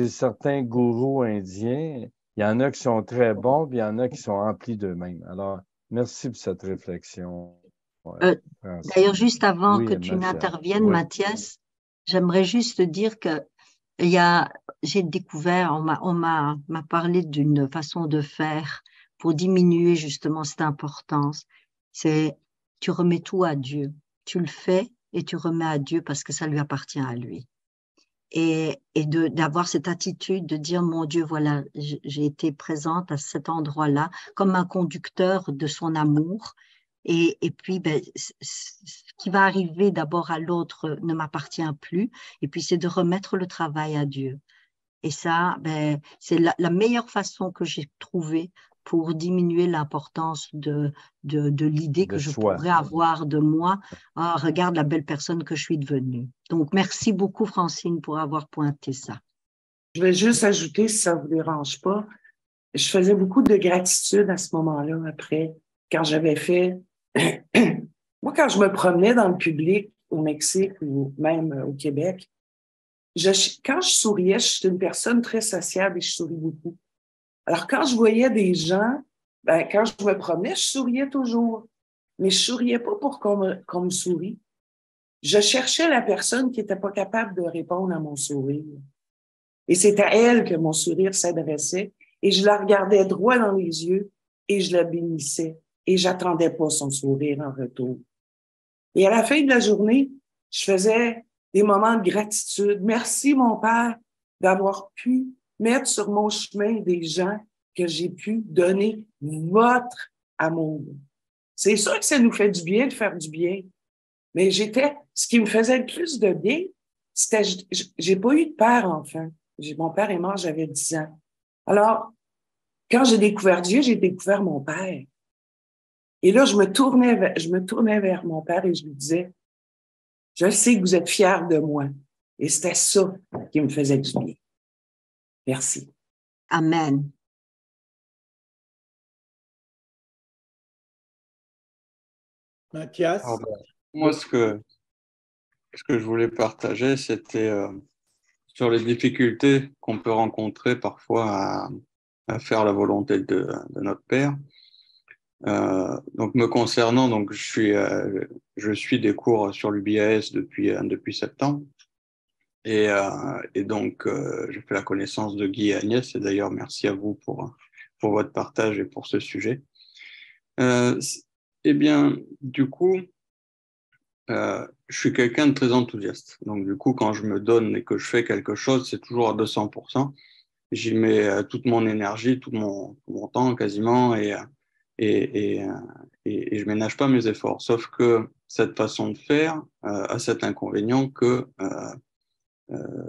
certains gourous indiens, il y en a qui sont très bons, puis il y en a qui sont remplis d'eux-mêmes. Alors, merci pour cette réflexion, Euh, D'ailleurs, Francine. juste avant que Oui, tu Mathias. n'interviennes, Oui. Mathias, j'aimerais juste te dire que il y a, j'ai découvert, m'a parlé d'une façon de faire pour diminuer justement cette importance. C'est, tu remets tout à Dieu. Tu le fais et tu remets à Dieu parce que ça lui appartient à lui. Et d'avoir cette attitude de dire, mon Dieu, voilà, j'ai été présente à cet endroit-là comme un conducteur de son amour. Et puis, ben, ce qui va arriver d'abord à l'autre ne m'appartient plus. Et puis, c'est de remettre le travail à Dieu. Et ça, ben, c'est la meilleure façon que j'ai trouvée pour diminuer l'importance de l'idée De que je soi. pourrais avoir de moi. Ah, regarde la belle personne que je suis devenue. Donc, merci beaucoup, Francine, pour avoir pointé ça. Je vais juste ajouter, si ça ne vous dérange pas, je faisais beaucoup de gratitude à ce moment-là, après, quand j'avais fait... Moi, quand je me promenais dans le public au Mexique ou même au Québec, quand je souriais, je suis une personne très sociable et je souris beaucoup. Alors, quand je voyais des gens, ben, quand je me promenais, je souriais toujours. Mais je souriais pas pour qu'on me sourie. Je cherchais la personne qui n'était pas capable de répondre à mon sourire. Et c'est à elle que mon sourire s'adressait. Et je la regardais droit dans les yeux et je la bénissais. Et j'attendais pas son sourire en retour. Et à la fin de la journée, je faisais des moments de gratitude. Merci, mon Père, d'avoir pu mettre sur mon chemin des gens que j'ai pu donner votre amour. C'est sûr que ça nous fait du bien de faire du bien. Mais ce qui me faisait le plus de bien, c'était, j'ai pas eu de père enfant. Mon père est mort, j'avais 10 ans. Alors, quand j'ai découvert Dieu, j'ai découvert mon père. Et là, je me tournais vers mon père et je lui disais, je sais que vous êtes fiers de moi. Et c'était ça qui me faisait du bien. Merci. Amen. Mathias? Moi, ce que je voulais partager, c'était sur les difficultés qu'on peut rencontrer parfois à faire la volonté de notre Père. Donc, me concernant, donc, je suis des cours sur l'UBAS depuis septembre. Et donc, j'ai fait la connaissance de Guy et Agnès, et d'ailleurs, merci à vous pour votre partage et pour ce sujet. Eh bien, du coup, je suis quelqu'un de très enthousiaste. Donc, du coup, quand je me donne et que je fais quelque chose, c'est toujours à 200%. J'y mets toute mon énergie, tout mon temps quasiment, et, et, euh, et je ménage pas mes efforts. Sauf que cette façon de faire a cet inconvénient que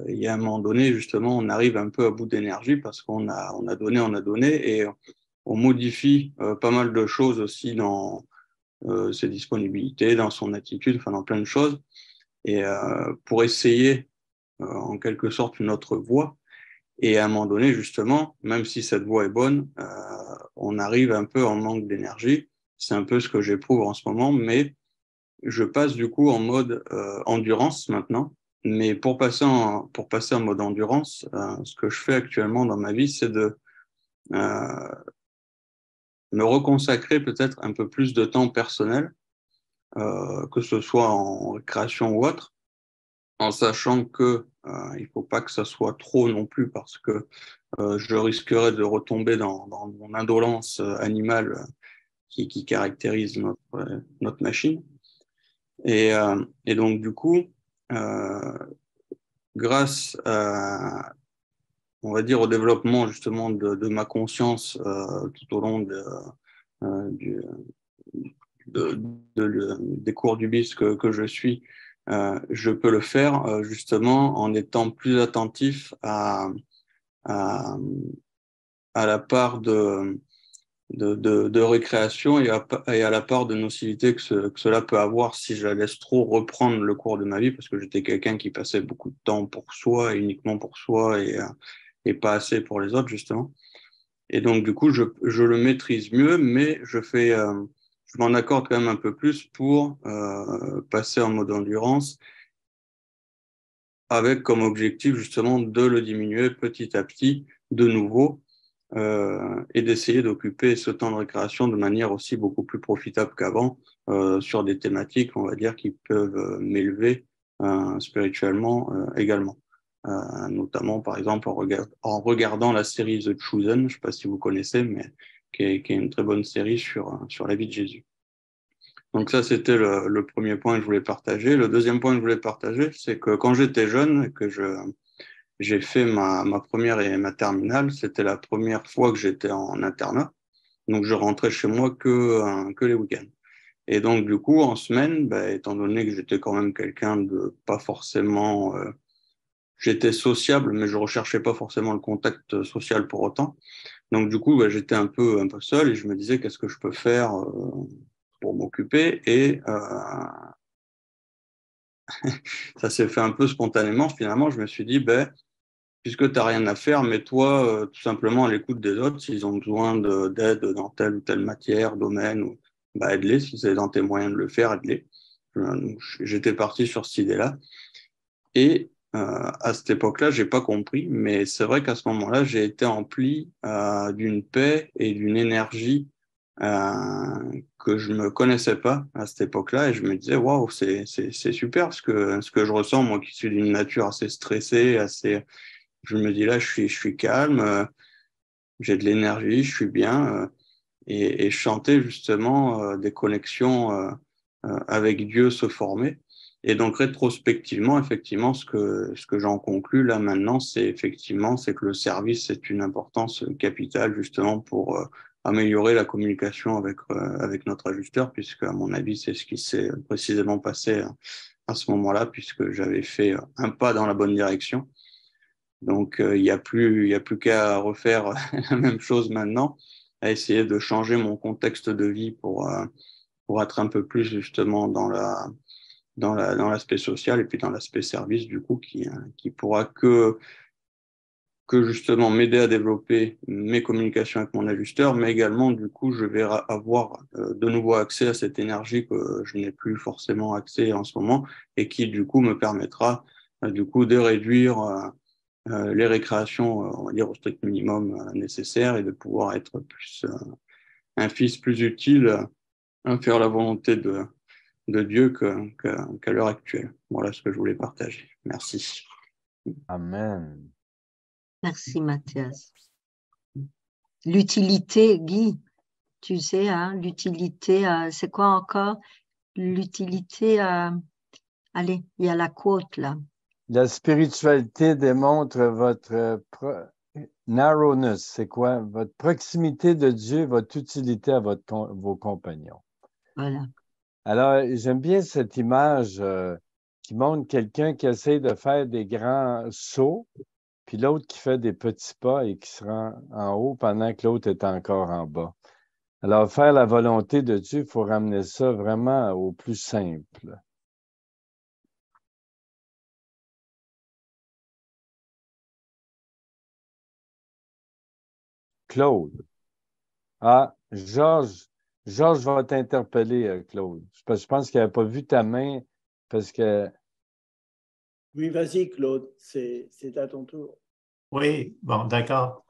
il y a un moment donné, justement, on arrive un peu à bout d'énergie parce on a donné, et on modifie pas mal de choses aussi dans ses disponibilités, dans son attitude, enfin dans plein de choses, et pour essayer en quelque sorte une autre voie. Et à un moment donné, justement, même si cette voie est bonne, on arrive un peu en manque d'énergie. C'est un peu ce que j'éprouve en ce moment, mais je passe du coup en mode endurance maintenant. Mais pour passer en mode endurance, ce que je fais actuellement dans ma vie, c'est de euh, me reconsacrer peut-être un peu plus de temps personnel, que ce soit en création ou autre, en sachant que il faut pas que ça soit trop non plus parce que je risquerais de retomber dans mon indolence animale qui caractérise notre machine. Et donc, du coup, euh, grâce à, on va dire, au développement justement de ma conscience tout au long du, des cours du BIS que je suis, je peux le faire justement en étant plus attentif à, à la part de récréation et à la part de nocivité que cela peut avoir si je la laisse trop reprendre le cours de ma vie, parce que j'étais quelqu'un qui passait beaucoup de temps pour soi, et uniquement pour soi, et pas assez pour les autres, justement. Et donc, du coup, je le maîtrise mieux, mais je m'en accorde quand même un peu plus pour passer en mode endurance, avec comme objectif, justement, de le diminuer petit à petit, de nouveau, et d'essayer d'occuper ce temps de récréation de manière aussi beaucoup plus profitable qu'avant, sur des thématiques, on va dire, qui peuvent m'élever spirituellement également. Notamment, par exemple, en regardant la série The Chosen, je ne sais pas si vous connaissez, mais qui est une très bonne série sur la vie de Jésus. Donc ça, c'était le premier point que je voulais partager. Le deuxième point que je voulais partager, c'est que quand j'étais jeune, j'ai fait ma première et ma terminale. C'était la première fois que j'étais en internat. Donc, je rentrais chez moi que les week-ends. Et donc, du coup, en semaine, bah, étant donné que j'étais quand même quelqu'un de pas forcément... j'étais sociable, mais je recherchais pas forcément le contact social pour autant. Donc, du coup, bah, j'étais un peu seul et je me disais qu'est-ce que je peux faire pour m'occuper. Et ça s'est fait un peu spontanément. Finalement, je me suis dit, ben, puisque tu n'as rien à faire, mets-toi tout simplement à l'écoute des autres. S'ils ont besoin d'aide dans telle ou telle matière, domaine, bah, aide-les. Si c'est dans tes moyens de le faire, aide-les. J'étais parti sur cette idée-là. Et à cette époque-là, j'ai pas compris, mais c'est vrai qu'à ce moment-là, j'ai été empli d'une paix et d'une énergie que je me connaissais pas à cette époque-là, et je me disais waouh, c'est super parce que ce que je ressens, moi qui suis d'une nature assez stressée, assez, je me dis là, je suis calme, j'ai de l'énergie, je suis bien, et je sentais justement des connexions avec Dieu se former. Et donc rétrospectivement, effectivement, ce que j'en conclus là maintenant, c'est que le service c'est une importance capitale justement pour améliorer la communication avec notre ajusteur, puisque à mon avis c'est ce qui s'est précisément passé à ce moment-là, puisque j'avais fait un pas dans la bonne direction. Donc, il y a plus qu'à refaire la même chose maintenant, à essayer de changer mon contexte de vie pour être un peu plus justement dans l'aspect social et puis dans l'aspect service, du coup, qui pourra que justement m'aider à développer mes communications avec mon ajusteur, mais également, du coup, je vais avoir de nouveau accès à cette énergie que je n'ai plus forcément accès en ce moment et qui, du coup, me permettra, du coup, de réduire les récréations, on va dire, au strict minimum nécessaire et de pouvoir être plus un fils plus utile à faire la volonté de Dieu qu'à l'heure actuelle. Voilà ce que je voulais partager. Merci. Amen. Merci, Mathias. L'utilité, Guy, tu sais, hein, l'utilité, c'est quoi encore? L'utilité, allez, il y a la quote là. La spiritualité démontre votre narrowness, c'est quoi? Votre proximité de Dieu, votre utilité à vos compagnons. Voilà. Alors, j'aime bien cette image qui montre quelqu'un qui essaie de faire des grands sauts, puis l'autre qui fait des petits pas et qui se rend en haut pendant que l'autre est encore en bas. Alors, faire la volonté de Dieu, il faut ramener ça vraiment au plus simple. Claude. Ah, Georges va t'interpeller, Claude. Je pense qu'il n'avait pas vu ta main parce que... Oui, vas-y, Claude, c'est à ton tour. Oui, bon, d'accord.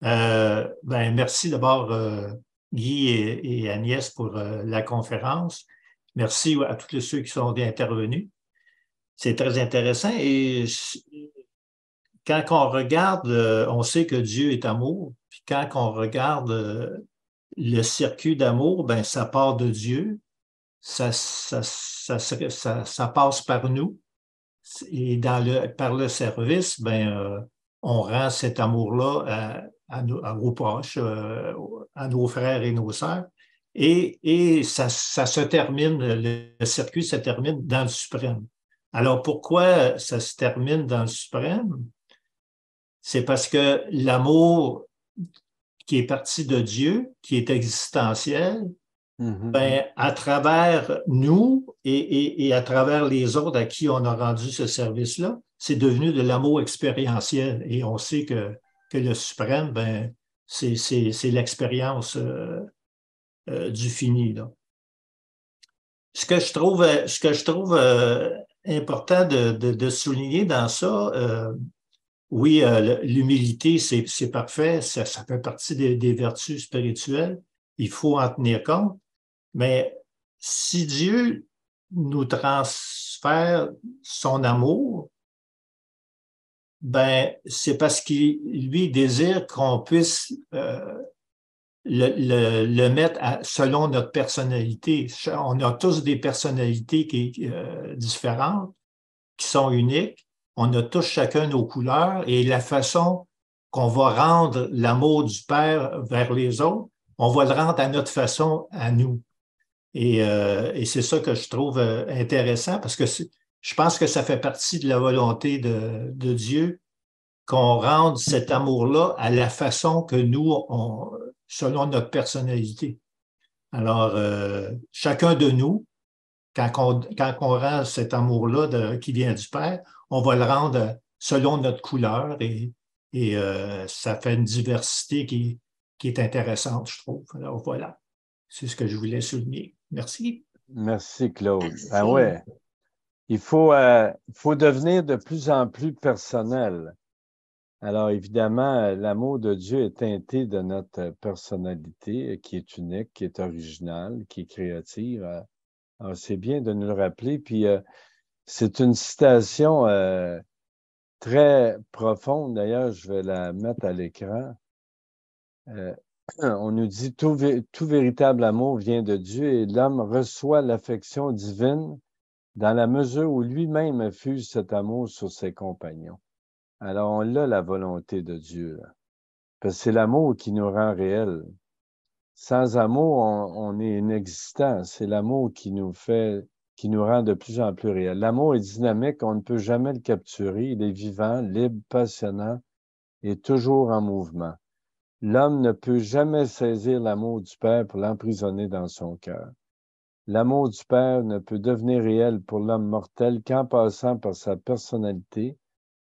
Merci d'abord, Guy et Agnès, pour la conférence. Merci à tous ceux qui sont intervenus. C'est très intéressant. Et quand on regarde, on sait que Dieu est amour. Puis quand on regarde le circuit d'amour, ben, ça part de Dieu. Ça passe par nous. Et par le service, on rend cet amour-là à nos proches, à nos frères et nos sœurs. Et ça se termine, le circuit se termine dans le suprême. Alors, pourquoi ça se termine dans le suprême? C'est parce que l'amour qui est parti de Dieu, qui est existentiel, à travers nous et à travers les autres à qui on a rendu ce service-là, c'est devenu de l'amour expérientiel. Et on sait que le suprême, c'est l'expérience du fini, là. Ce que je trouve important de souligner dans ça, oui, l'humilité, c'est parfait, ça fait partie des vertus spirituelles. Il faut en tenir compte. Mais si Dieu nous transfère son amour, c'est parce qu'il lui désire qu'on puisse le mettre selon notre personnalité. On a tous des personnalités différentes, qui sont uniques. On a tous chacun nos couleurs et la façon qu'on va rendre l'amour du Père vers les autres, on va le rendre à notre façon, à nous. Et c'est ça que je trouve intéressant parce que je pense que ça fait partie de la volonté de Dieu qu'on rende cet amour-là à la façon que nous, selon notre personnalité. Alors, chacun de nous, quand on rend cet amour-là qui vient du Père, on va le rendre selon notre couleur et ça fait une diversité qui est intéressante, je trouve. Alors voilà, c'est ce que je voulais souligner. Merci. Merci, Claude. Merci. Ah ouais. Il faut devenir de plus en plus personnel. Alors, évidemment, l'amour de Dieu est teinté de notre personnalité qui est unique, qui est originale, qui est créative. Alors, c'est bien de nous le rappeler. Puis, c'est une citation très profonde. D'ailleurs, je vais la mettre à l'écran. On nous dit tout véritable amour vient de Dieu et l'homme reçoit l'affection divine dans la mesure où lui-même infuse cet amour sur ses compagnons. Alors, on a la volonté de Dieu, là. Parce que c'est l'amour qui nous rend réels. Sans amour, on est inexistant. C'est l'amour qui nous rend de plus en plus réels. L'amour est dynamique, on ne peut jamais le capturer. Il est vivant, libre, passionnant et toujours en mouvement. L'homme ne peut jamais saisir l'amour du Père pour l'emprisonner dans son cœur. L'amour du Père ne peut devenir réel pour l'homme mortel qu'en passant par sa personnalité,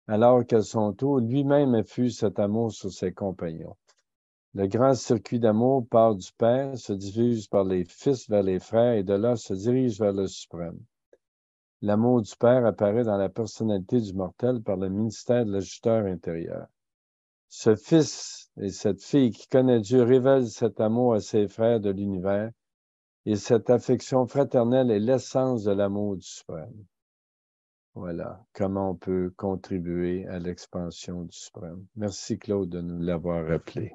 alors qu'à son tour, lui-même infuse cet amour sur ses compagnons. Le grand circuit d'amour part du Père, se diffuse par les fils vers les frères et de là se dirige vers le suprême. L'amour du Père apparaît dans la personnalité du mortel par le ministère de l'ajusteur intérieur. Ce fils et cette fille qui connaît Dieu révèlent cet amour à ses frères de l'univers et cette affection fraternelle est l'essence de l'amour du suprême. Voilà, comment on peut contribuer à l'expansion du suprême. Merci Claude de nous l'avoir rappelé.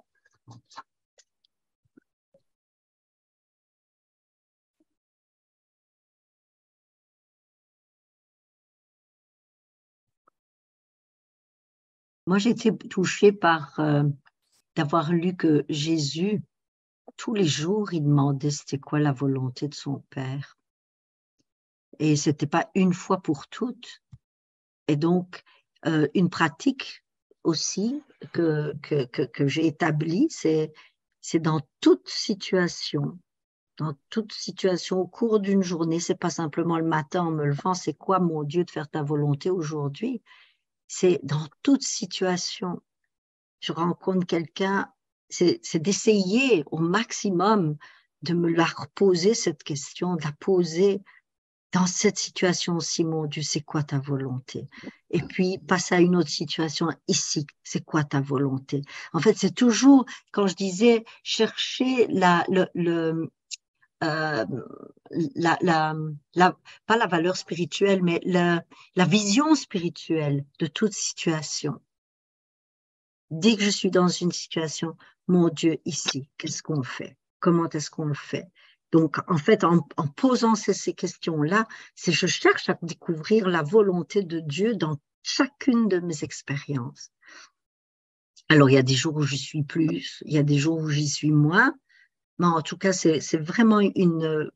Moi, j'ai été touchée par d'avoir lu que Jésus, tous les jours, il demandait c'était quoi la volonté de son Père. Et c'était pas une fois pour toutes. Et donc, une pratique aussi que j'ai établie, c'est dans toute situation au cours d'une journée, c'est pas simplement le matin en me levant, c'est quoi mon Dieu de faire ta volonté aujourd'hui? C'est dans toute situation. Je rencontre quelqu'un, c'est d'essayer au maximum de me la reposer cette question, de la poser dans cette situation-ci, mon Dieu, c'est quoi ta volonté? Et puis, passer à une autre situation ici, c'est quoi ta volonté? En fait, c'est toujours, quand je disais, chercher euh, pas la valeur spirituelle, mais la vision spirituelle de toute situation. Dès que je suis dans une situation, mon Dieu, ici, qu'est-ce qu'on fait? Comment est-ce qu'on le fait? Donc, en fait, en posant ces questions-là, c'est je cherche à découvrir la volonté de Dieu dans chacune de mes expériences. Alors, il y a des jours où j'y suis plus, il y a des jours où j'y suis moins, mais en tout cas, c'est vraiment une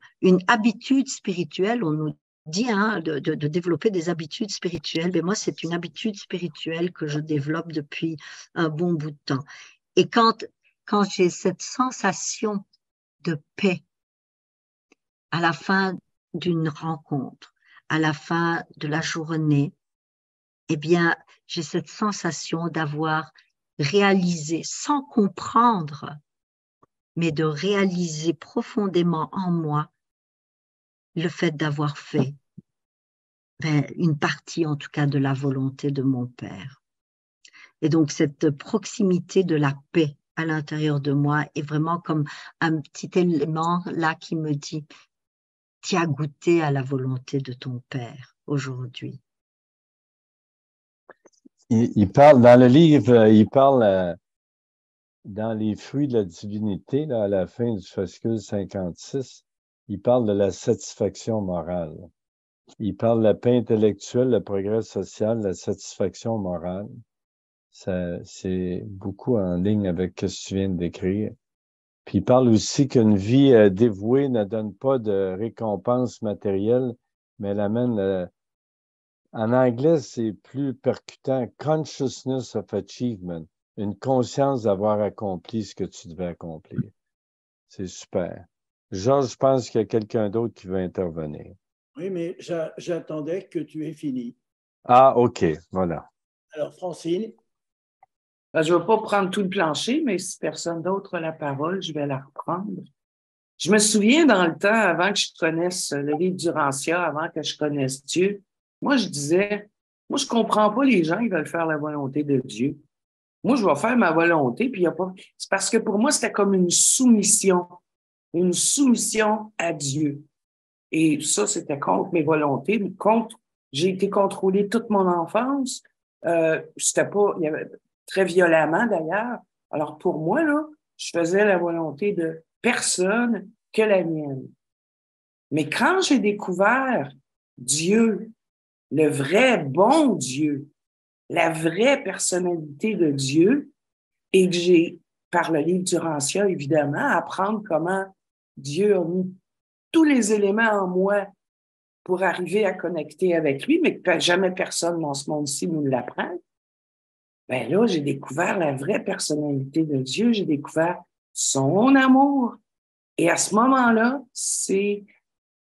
habitude spirituelle. On nous dit de développer des habitudes spirituelles. Mais moi, c'est une habitude spirituelle que je développe depuis un bon bout de temps. Et quand j'ai cette sensation de paix à la fin d'une rencontre, à la fin de la journée, eh bien, j'ai cette sensation d'avoir réalisé sans comprendre, mais de réaliser profondément en moi le fait d'avoir fait une partie, en tout cas, de la volonté de mon Père. Et donc, cette proximité de la paix à l'intérieur de moi est vraiment comme un petit élément là qui me dit, tu as goûté à la volonté de ton Père aujourd'hui. Il parle dans le livre, il parle dans les fruits de la divinité, là, à la fin du fascicule 56, il parle de la satisfaction morale. Il parle de la paix intellectuelle, le progrès social, la satisfaction morale. C'est beaucoup en ligne avec ce que tu viens de décrire. Puis il parle aussi qu'une vie dévouée ne donne pas de récompense matérielle, mais elle amène, en anglais, c'est plus percutant, consciousness of achievement, une conscience d'avoir accompli ce que tu devais accomplir. C'est super. Georges, je pense qu'il y a quelqu'un d'autre qui veut intervenir. Oui, mais j'attendais que tu aies fini. Ah, OK, voilà. Alors, Francine. Ben, je ne vais pas prendre tout le plancher, mais si personne d'autre a la parole, je vais la reprendre. Je me souviens dans le temps, avant que je connaisse le livre du Rancia, avant que je connaisse Dieu, moi, je disais, moi, je comprends pas les gens, ils veulent faire la volonté de Dieu. Moi, je vais faire ma volonté, puis il y a pas. C'est parce que pour moi, c'était comme une soumission à Dieu. Et ça, c'était contre mes volontés, mais j'ai été contrôlée toute mon enfance. C'était pas, il y avait très violemment d'ailleurs. Alors pour moi, là, je faisais la volonté de personne que la mienne. Mais quand j'ai découvert Dieu, le vrai bon Dieu, la vraie personnalité de Dieu, et que j'ai, par le livre du Rancia, évidemment, apprendre comment Dieu a mis tous les éléments en moi pour arriver à connecter avec lui, mais que jamais personne dans ce monde-ci nous l'apprend. Ben là, j'ai découvert la vraie personnalité de Dieu, j'ai découvert son amour. Et à ce moment-là, c'est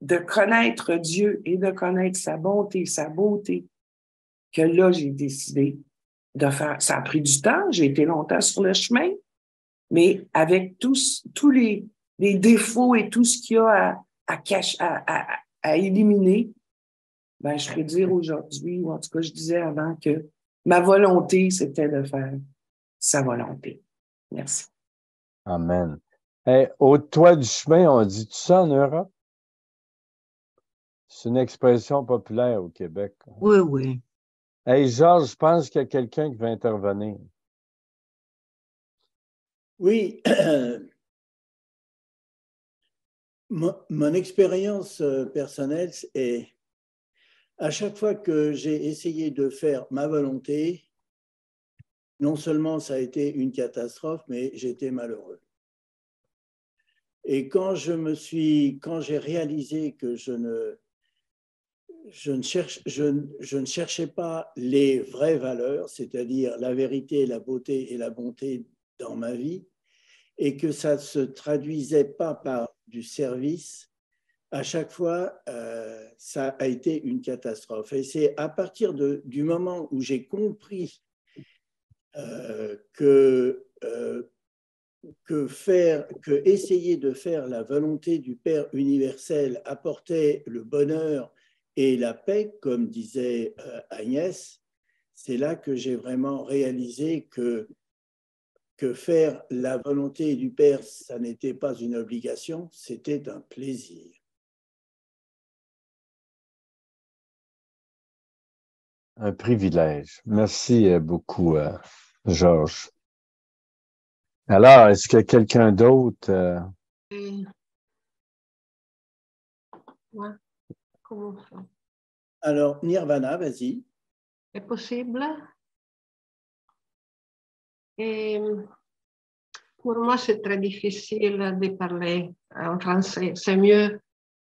de connaître Dieu et de connaître sa bonté, sa beauté, que là, j'ai décidé de faire. Ça a pris du temps, j'ai été longtemps sur le chemin, mais avec tous les défauts et tout ce qu'il y a à éliminer, ben, je peux dire aujourd'hui, ou en tout cas, je disais avant que ma volonté, c'était de faire sa volonté. Merci. Amen. Hey, au toit du chemin, on dit tout ça en Europe? C'est une expression populaire au Québec. Oui, oui. Hey, Georges, je pense qu'il y a quelqu'un qui va intervenir. Oui, mon expérience personnelle est, à chaque fois que j'ai essayé de faire ma volonté, non seulement ça a été une catastrophe, mais j'étais malheureux. Et quand j'ai réalisé que je ne cherchais pas les vraies valeurs, c'est-à-dire la vérité, la beauté et la bonté dans ma vie, et que ça ne se traduisait pas par du service, à chaque fois, ça a été une catastrophe. Et c'est à partir du moment où j'ai compris que essayer de faire la volonté du Père universel apportait le bonheur et la paix, comme disait Agnès, c'est là que j'ai vraiment réalisé que faire la volonté du Père, ça n'était pas une obligation, c'était un plaisir. Un privilège. Merci beaucoup, Georges. Alors, est-ce que quelqu'un d'autre... Ouais. Comment on fait? Alors, Nirvana, vas-y. È possible? Et pour moi, c'est très difficile de parler en français. C'est mieux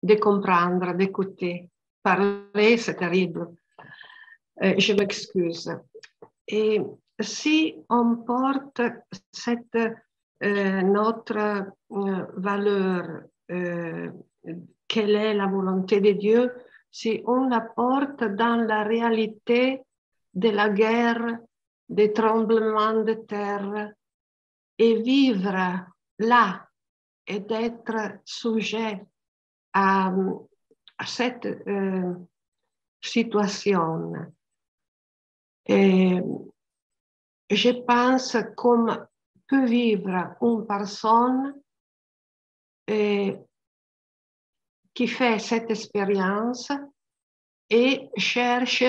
de comprendre, d'écouter. Parler, c'est terrible. Je m'excuse. Et si on porte cette notre valeur, quelle est la volonté de Dieu, si on la porte dans la réalité de la guerre, des tremblements de terre, et vivre là et d'être sujet à cette situation. Et je pense comme peut vivre une personne qui fait cette expérience et cherche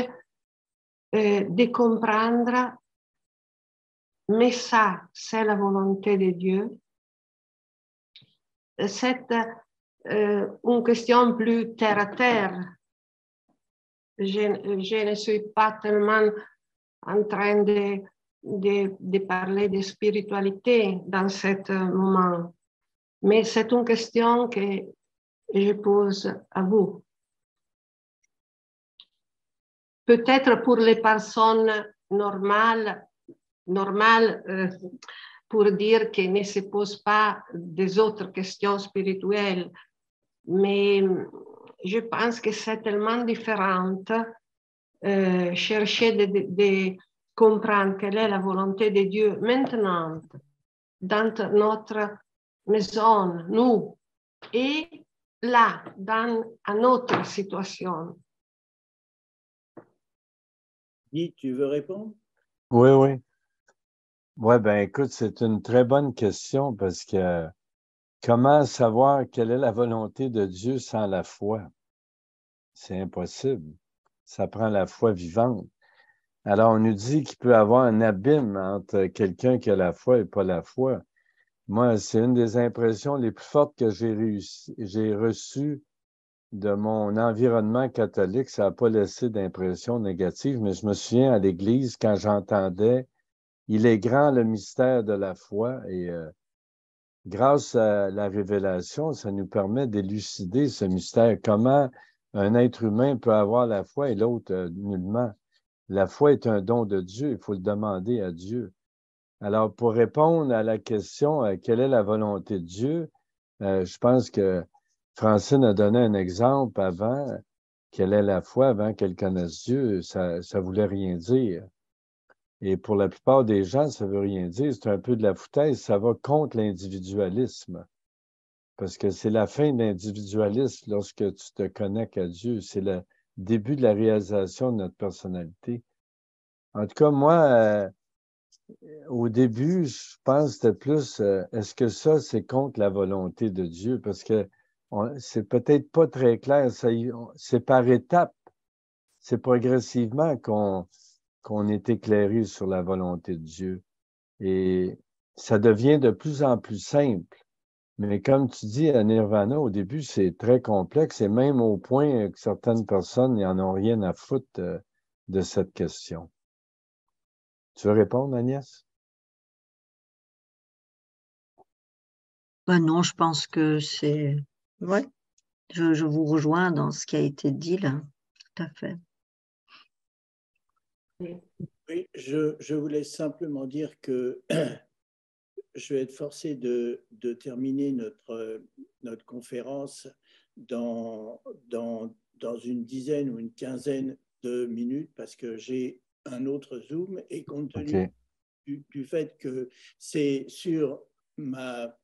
de comprendre, mais ça, c'est la volonté de Dieu. C'est une question plus terre à terre. Je ne suis pas tellement en train de parler de spiritualité dans ce moment, mais c'est une question que je pose à vous. Peut-être pour les personnes normales, pour dire qu'elles ne se posent pas des autres questions spirituelles, mais je pense que c'est tellement différent chercher de comprendre quelle est la volonté de Dieu maintenant dans notre maison, nous, et là, dans une autre situation. Guy, tu veux répondre? Oui, oui. Oui, ben écoute, c'est une très bonne question parce que comment savoir quelle est la volonté de Dieu sans la foi? C'est impossible. Ça prend la foi vivante. Alors, on nous dit qu'il peut y avoir un abîme entre quelqu'un qui a la foi et pas la foi. Moi, c'est une des impressions les plus fortes que j'ai reçues de mon environnement catholique. Ça n'a pas laissé d'impression négative, mais je me souviens à l'église quand j'entendais « Il est grand le mystère de la foi » et grâce à la révélation, ça nous permet d'élucider ce mystère. Comment un être humain peut avoir la foi et l'autre nullement. La foi est un don de Dieu, il faut le demander à Dieu. Alors, pour répondre à la question quelle est la volonté de Dieu, je pense que Francine a donné un exemple avant. Quelle est la foi avant qu'elle connaisse Dieu? Ça ne voulait rien dire. Et pour la plupart des gens, ça ne veut rien dire. C'est un peu de la foutaise. Ça va contre l'individualisme. Parce que c'est la fin de l'individualisme lorsque tu te connectes à Dieu. C'est le début de la réalisation de notre personnalité. En tout cas, moi, au début, je pense que c'était plus, est-ce que ça, c'est contre la volonté de Dieu? Parce que c'est peut-être pas très clair. C'est par étapes. C'est progressivement qu'on est éclairé sur la volonté de Dieu. Et ça devient de plus en plus simple. Mais comme tu dis, à Nirvana, au début, c'est très complexe et même au point que certaines personnes n'en ont rien à foutre de cette question. Tu veux répondre, Agnès? Ben non, je pense que c'est... Ouais, je vous rejoins dans ce qui a été dit là. Tout à fait. Oui, je voulais simplement dire que je vais être forcé de terminer notre conférence dans une dizaine ou une quinzaine de minutes parce que j'ai un autre Zoom et compte tenu du fait que c'est sur ma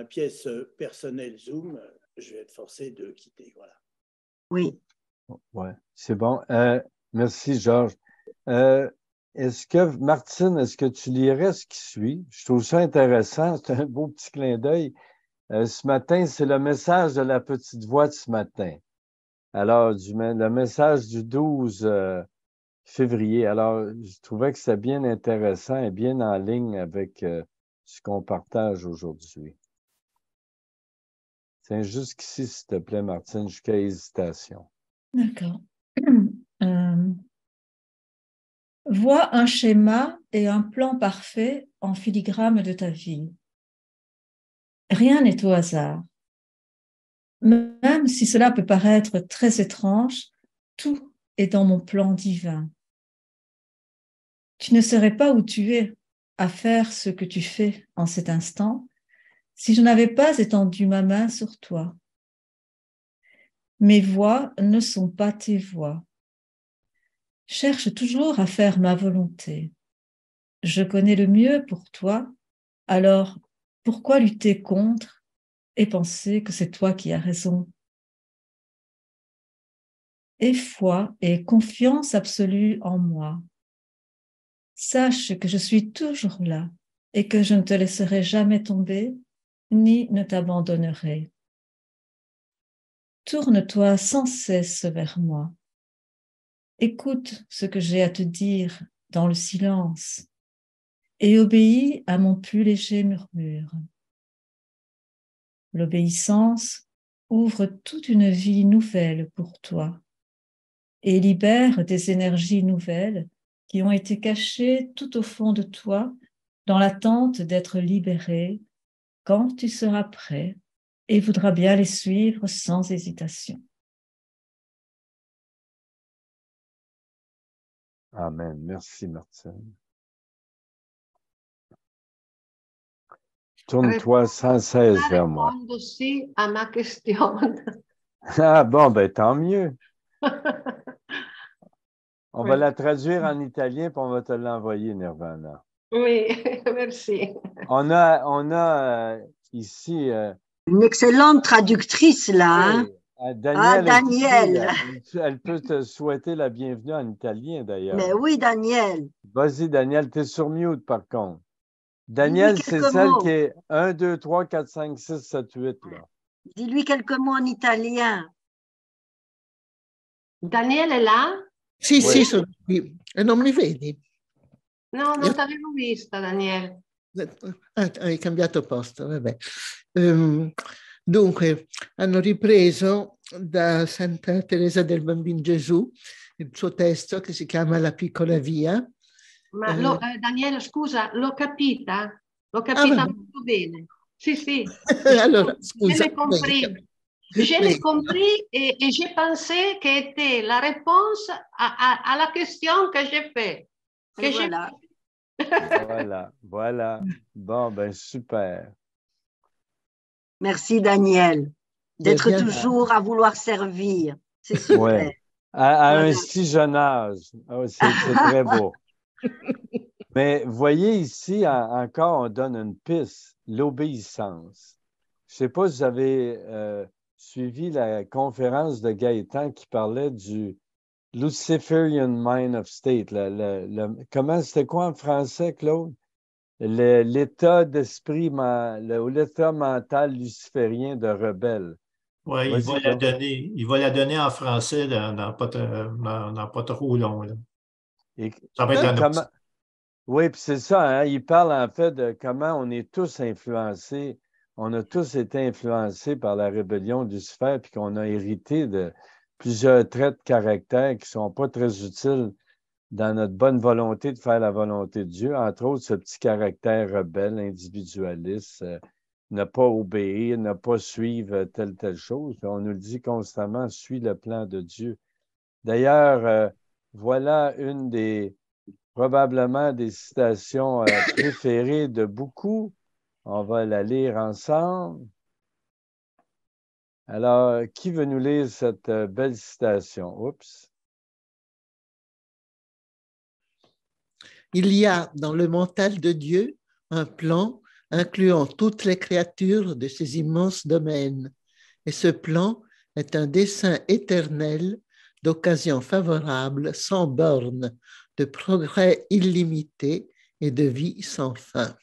pièce personnelle Zoom, je vais être forcé de quitter. Voilà. Oui. Ouais, c'est bon. Merci, Georges. Martine, est-ce que tu lirais ce qui suit? Je trouve ça intéressant. C'est un beau petit clin d'œil. Ce matin, c'est le message de la petite voix de ce matin. Alors, le message du 12 février. Alors, je trouvais que c'était bien intéressant et bien en ligne avec ce qu'on partage aujourd'hui. Tiens, jusqu'ici, s'il te plaît, Martine, jusqu'à hésitation. D'accord. Vois un schéma et un plan parfait en filigrane de ta vie. Rien n'est au hasard. Même si cela peut paraître très étrange, tout est dans mon plan divin. Tu ne serais pas où tu es à faire ce que tu fais en cet instant si je n'avais pas étendu ma main sur toi. Mes voies ne sont pas tes voies. Cherche toujours à faire ma volonté. Je connais le mieux pour toi, alors pourquoi lutter contre et penser que c'est toi qui as raison? Aie foi et confiance absolue en moi. Sache que je suis toujours là et que je ne te laisserai jamais tomber ni ne t'abandonnerai. Tourne-toi sans cesse vers moi. Écoute ce que j'ai à te dire dans le silence et obéis à mon plus léger murmure. L'obéissance ouvre toute une vie nouvelle pour toi et libère des énergies nouvelles qui ont été cachées tout au fond de toi dans l'attente d'être libérées quand tu seras prêt et voudras bien les suivre sans hésitation. Amen. Merci, Martine. Tourne-toi sans cesse vers moi. Répondre aussi à ma question. Ah bon, ben tant mieux. On va Oui. la traduire en italien puis on va te l'envoyer, Nirvana. Oui, merci. On a ici... Une excellente traductrice là. Oui, Hein? Danielle, Danielle. elle peut te souhaiter la bienvenue en italien d'ailleurs. Mais oui, Danielle. Vas-y, Danielle, tu es sur mute par contre. Dis-lui Danielle, c'est quelques celle mots. qui est 1, 2, 3, 4, 5, 6, 7, 8. Là. Dis-lui quelques mots en italien. Daniele è là? Sì, Oui. sì, sono qui. E non mi vedi? No, non t'avevo vista, Daniele. Hai cambiato posto, vabbè. Dunque, hanno ripreso da Santa Teresa del Bambino Gesù il suo testo che si chiama La piccola via. Ma Daniele, scusa, l'ho capita molto bene. Sì, sì. Allora, scusa. Je l'ai compris. Je l'ai compris et j'ai pensé que c'était la réponse à la question que j'ai faite. Voilà. Voilà. Bon, ben super. Merci, Daniel, d'être toujours à vouloir servir. C'est super. Ouais. À un si jeune âge. Oh, c'est très beau. Mais voyez ici, encore, on donne une piste, l'obéissance. Je ne sais pas si vous avez suivi la conférence de Gaëtan qui parlait du Luciferian Mind of State. Comment c'était quoi en français, Claude? l'état d'esprit, l'état mental luciférien de rebelle. Oui, Vas-y donc. il va la donner en français dans pas trop long, là. Et, Ça va être la comment, note. oui, puis c'est ça, hein, il parle en fait de comment on est tous influencés, on a tous été influencés par la rébellion de Lucifer, puis qu'on a hérité de plusieurs traits de caractère qui ne sont pas très utiles dans notre bonne volonté de faire la volonté de Dieu, entre autres ce petit caractère rebelle, individualiste, ne pas obéir, ne pas suivre telle chose. Puis on nous le dit constamment, suis le plan de Dieu. D'ailleurs, voilà une des probablement des citations préférées de beaucoup. On va la lire ensemble. Alors, qui veut nous lire cette belle citation? Oups. Il y a dans le mental de Dieu un plan incluant toutes les créatures de ces immenses domaines. Et ce plan est un dessein éternel d'occasions favorables sans bornes, de progrès illimités et de vie sans fin.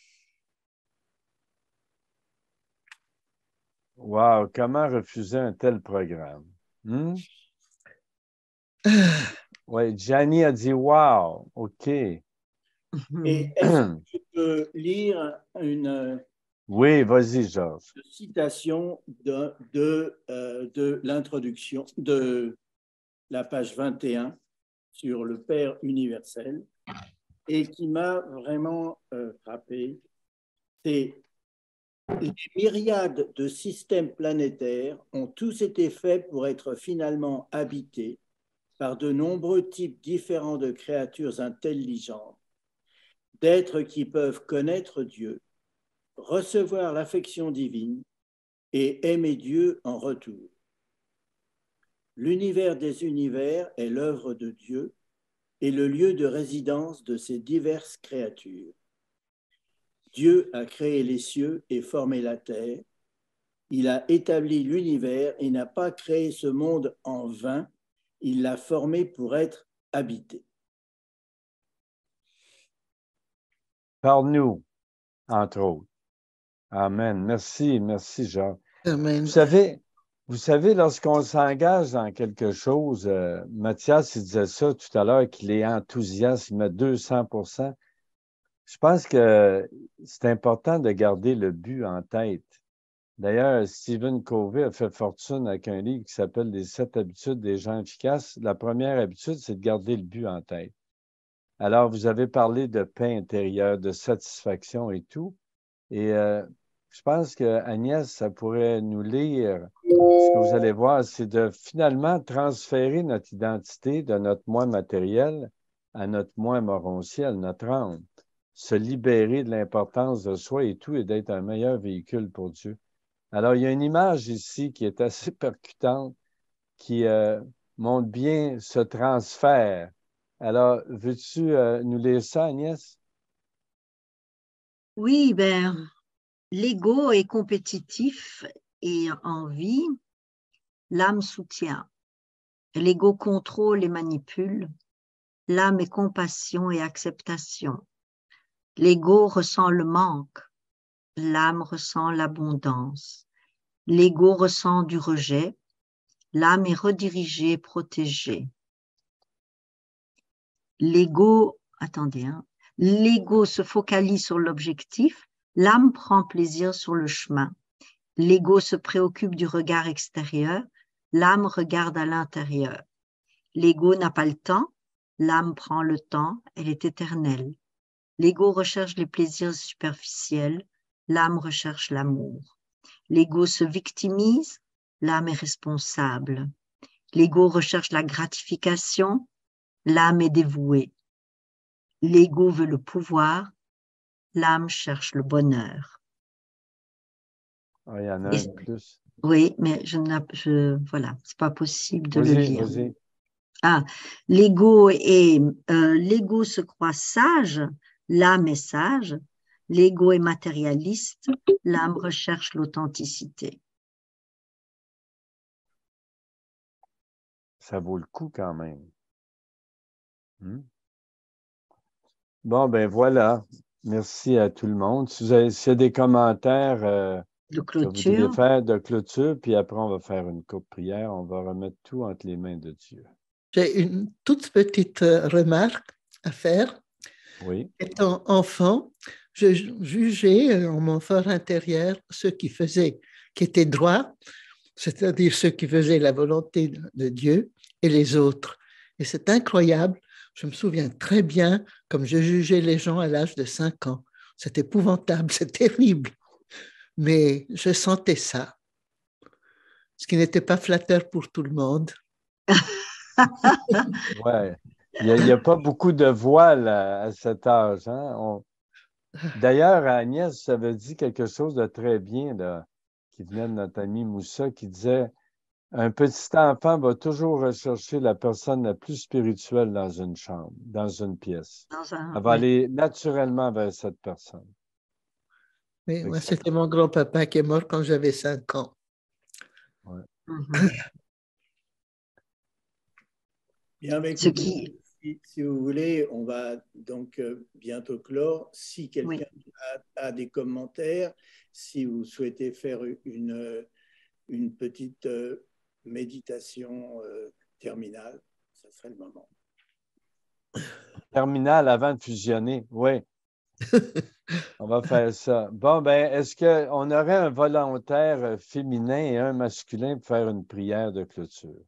Wow, comment refuser un tel programme? Oui, Gianni a dit wow, OK. Et est-ce que tu peux lire une Oui, vas-y, Georges. citation de l'introduction de la page 21 sur le Père universel et qui m'a vraiment frappé? C'est les myriades de systèmes planétaires ont tous été faits pour être finalement habités par de nombreux types différents de créatures intelligentes, d'êtres qui peuvent connaître Dieu, recevoir l'affection divine et aimer Dieu en retour. L'univers des univers est l'œuvre de Dieu et le lieu de résidence de ces diverses créatures. Dieu a créé les cieux et formé la terre. Il a établi l'univers et n'a pas créé ce monde en vain. Il l'a formé pour être habité. Par nous, entre autres. Amen. Merci, Jean. Amen. Vous savez, lorsqu'on s'engage dans quelque chose, Mathias, il disait ça tout à l'heure, qu'il est enthousiaste, il met 200%. Je pense que c'est important de garder le but en tête. D'ailleurs, Stephen Covey a fait fortune avec un livre qui s'appelle Les 7 habitudes des gens efficaces. La première habitude, c'est de garder le but en tête. Alors, vous avez parlé de paix intérieure, de satisfaction et tout. Et je pense que Agnès, ça pourrait nous lire. Ce que vous allez voir, c'est de finalement transférer notre identité de notre moi matériel à notre moi morontiel, notre âme. Se libérer de l'importance de soi et tout et d'être un meilleur véhicule pour Dieu. Alors, il y a une image ici qui est assez percutante, qui montre bien ce transfert. Alors, veux-tu nous lire ça, Agnès? Oui, l'ego est compétitif et envie, l'âme soutient. L'ego contrôle et manipule, l'âme est compassion et acceptation. L'ego ressent le manque, l'âme ressent l'abondance. L'ego ressent du rejet, l'âme est redirigée, protégée. L'ego se focalise sur l'objectif, l'âme prend plaisir sur le chemin. L'ego se préoccupe du regard extérieur, l'âme regarde à l'intérieur. L'ego n'a pas le temps, l'âme prend le temps, elle est éternelle. L'ego recherche les plaisirs superficiels, l'âme recherche l'amour. L'ego se victimise, l'âme est responsable. L'ego recherche la gratification, l'âme est dévouée. L'ego veut le pouvoir, l'âme cherche le bonheur. Oh, il y en a un de plus. Oui, mais voilà, c'est pas possible de le lire. Vas-y. Ah, l'ego se croit sage, l'âme est sage. L'ego est matérialiste, l'âme recherche l'authenticité. Ça vaut le coup quand même. Bon, ben voilà. Merci à tout le monde. Si vous avez, s'il y a des commentaires De que vous voudriez clôture. faire de clôture, puis après, on va faire une courte prière. On va remettre tout entre les mains de Dieu. J'ai une toute petite remarque à faire. Oui. Étant enfant, je jugeais en mon fort intérieur ceux qui étaient droits, c'est-à-dire ceux qui faisaient la volonté de Dieu, et les autres. Et c'est incroyable. Je me souviens très bien comme je jugeais les gens à l'âge de 5 ans. C'est épouvantable, c'est terrible. Mais je sentais ça, ce qui n'était pas flatteur pour tout le monde. Ouais. Il n'y a pas beaucoup de voile à cet âge. Hein? D'ailleurs, Agnès, ça veut dire quelque chose de très bien là, qui venait de notre ami Moussa, qui disait un petit enfant va toujours rechercher la personne la plus spirituelle dans une chambre, dans une pièce. Elle va Ouais. aller naturellement vers cette personne. Mais moi, c'était mon grand-papa qui est mort quand j'avais 5 ans. Ouais. Bien, mais écoutez, si vous voulez, on va donc bientôt clore. Si quelqu'un a des commentaires, si vous souhaitez faire une petite méditation terminale, ça serait le moment. Terminal avant de fusionner, oui. On va faire ça. Bon, ben, est-ce qu'on aurait un volontaire féminin et un masculin pour faire une prière de clôture?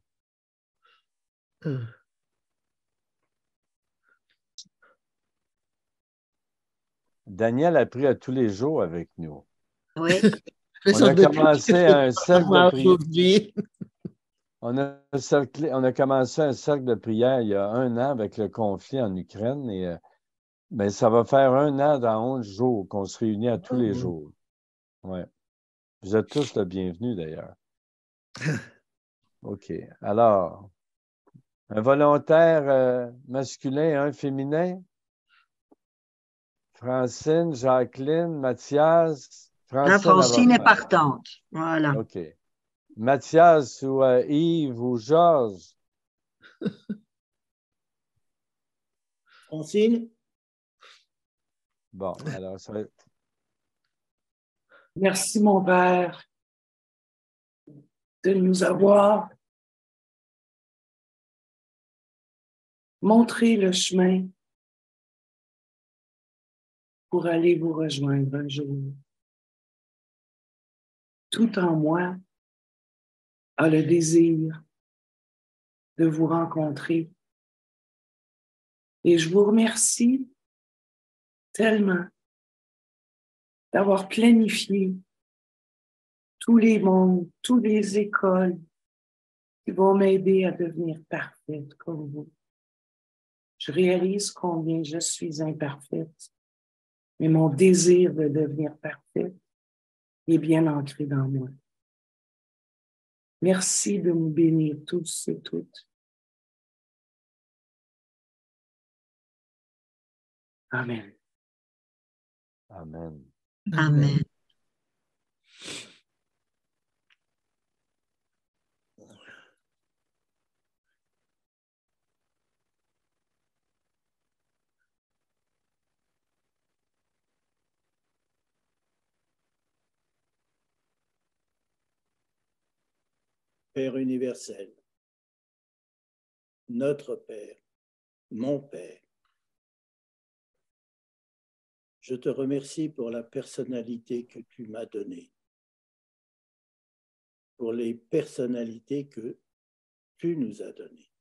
Daniel a pris à tous les jours avec nous. Oui. On a commencé un cercle de prière. On a commencé un cercle de prière il y a 1 an avec le conflit en Ukraine et ben, ça va faire 1 an dans 11 jours qu'on se réunit à tous les jours. Ouais. Vous êtes tous le bienvenu d'ailleurs. OK. Alors, un volontaire masculin et un féminin? Francine, Jacqueline, Mathias. Francine est partante. Voilà. OK. Mathias ou Yves ou Georges? Francine? Bon, alors ça va être... Merci, mon Père, de nous avoir montré le chemin pour aller vous rejoindre un jour. Tout en moi a le désir de vous rencontrer. Et je vous remercie tellement d'avoir planifié tous les mondes, toutes les écoles qui vont m'aider à devenir parfaite comme vous. Je réalise combien je suis imparfaite, mais mon désir de devenir parfaite est bien ancré dans moi. Merci de nous bénir tous et toutes. Amen. Amen. Amen. Père universel, notre Père, mon Père, je te remercie pour la personnalité que tu m'as donnée, pour les personnalités que tu nous as données,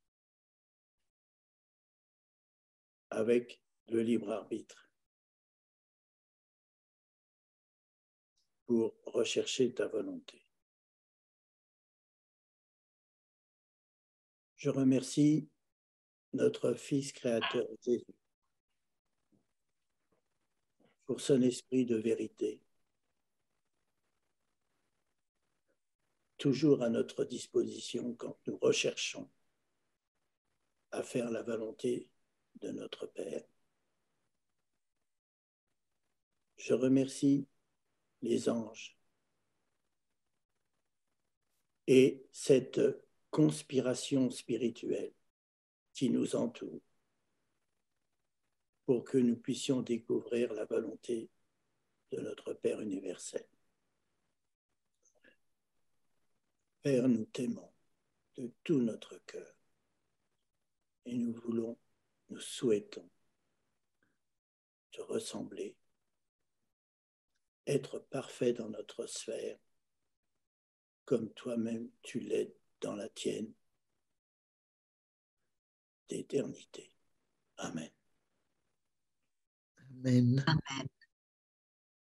avec le libre arbitre, pour rechercher ta volonté. Je remercie notre Fils créateur Jésus pour son esprit de vérité, toujours à notre disposition quand nous recherchons à faire la volonté de notre Père. Je remercie les anges et cette conspiration spirituelle qui nous entoure pour que nous puissions découvrir la volonté de notre Père universel. Père, nous t'aimons de tout notre cœur et nous souhaitons te ressembler, être parfait dans notre sphère, comme toi-même tu l'es dans la tienne d'éternité. Amen. Amen. Amen.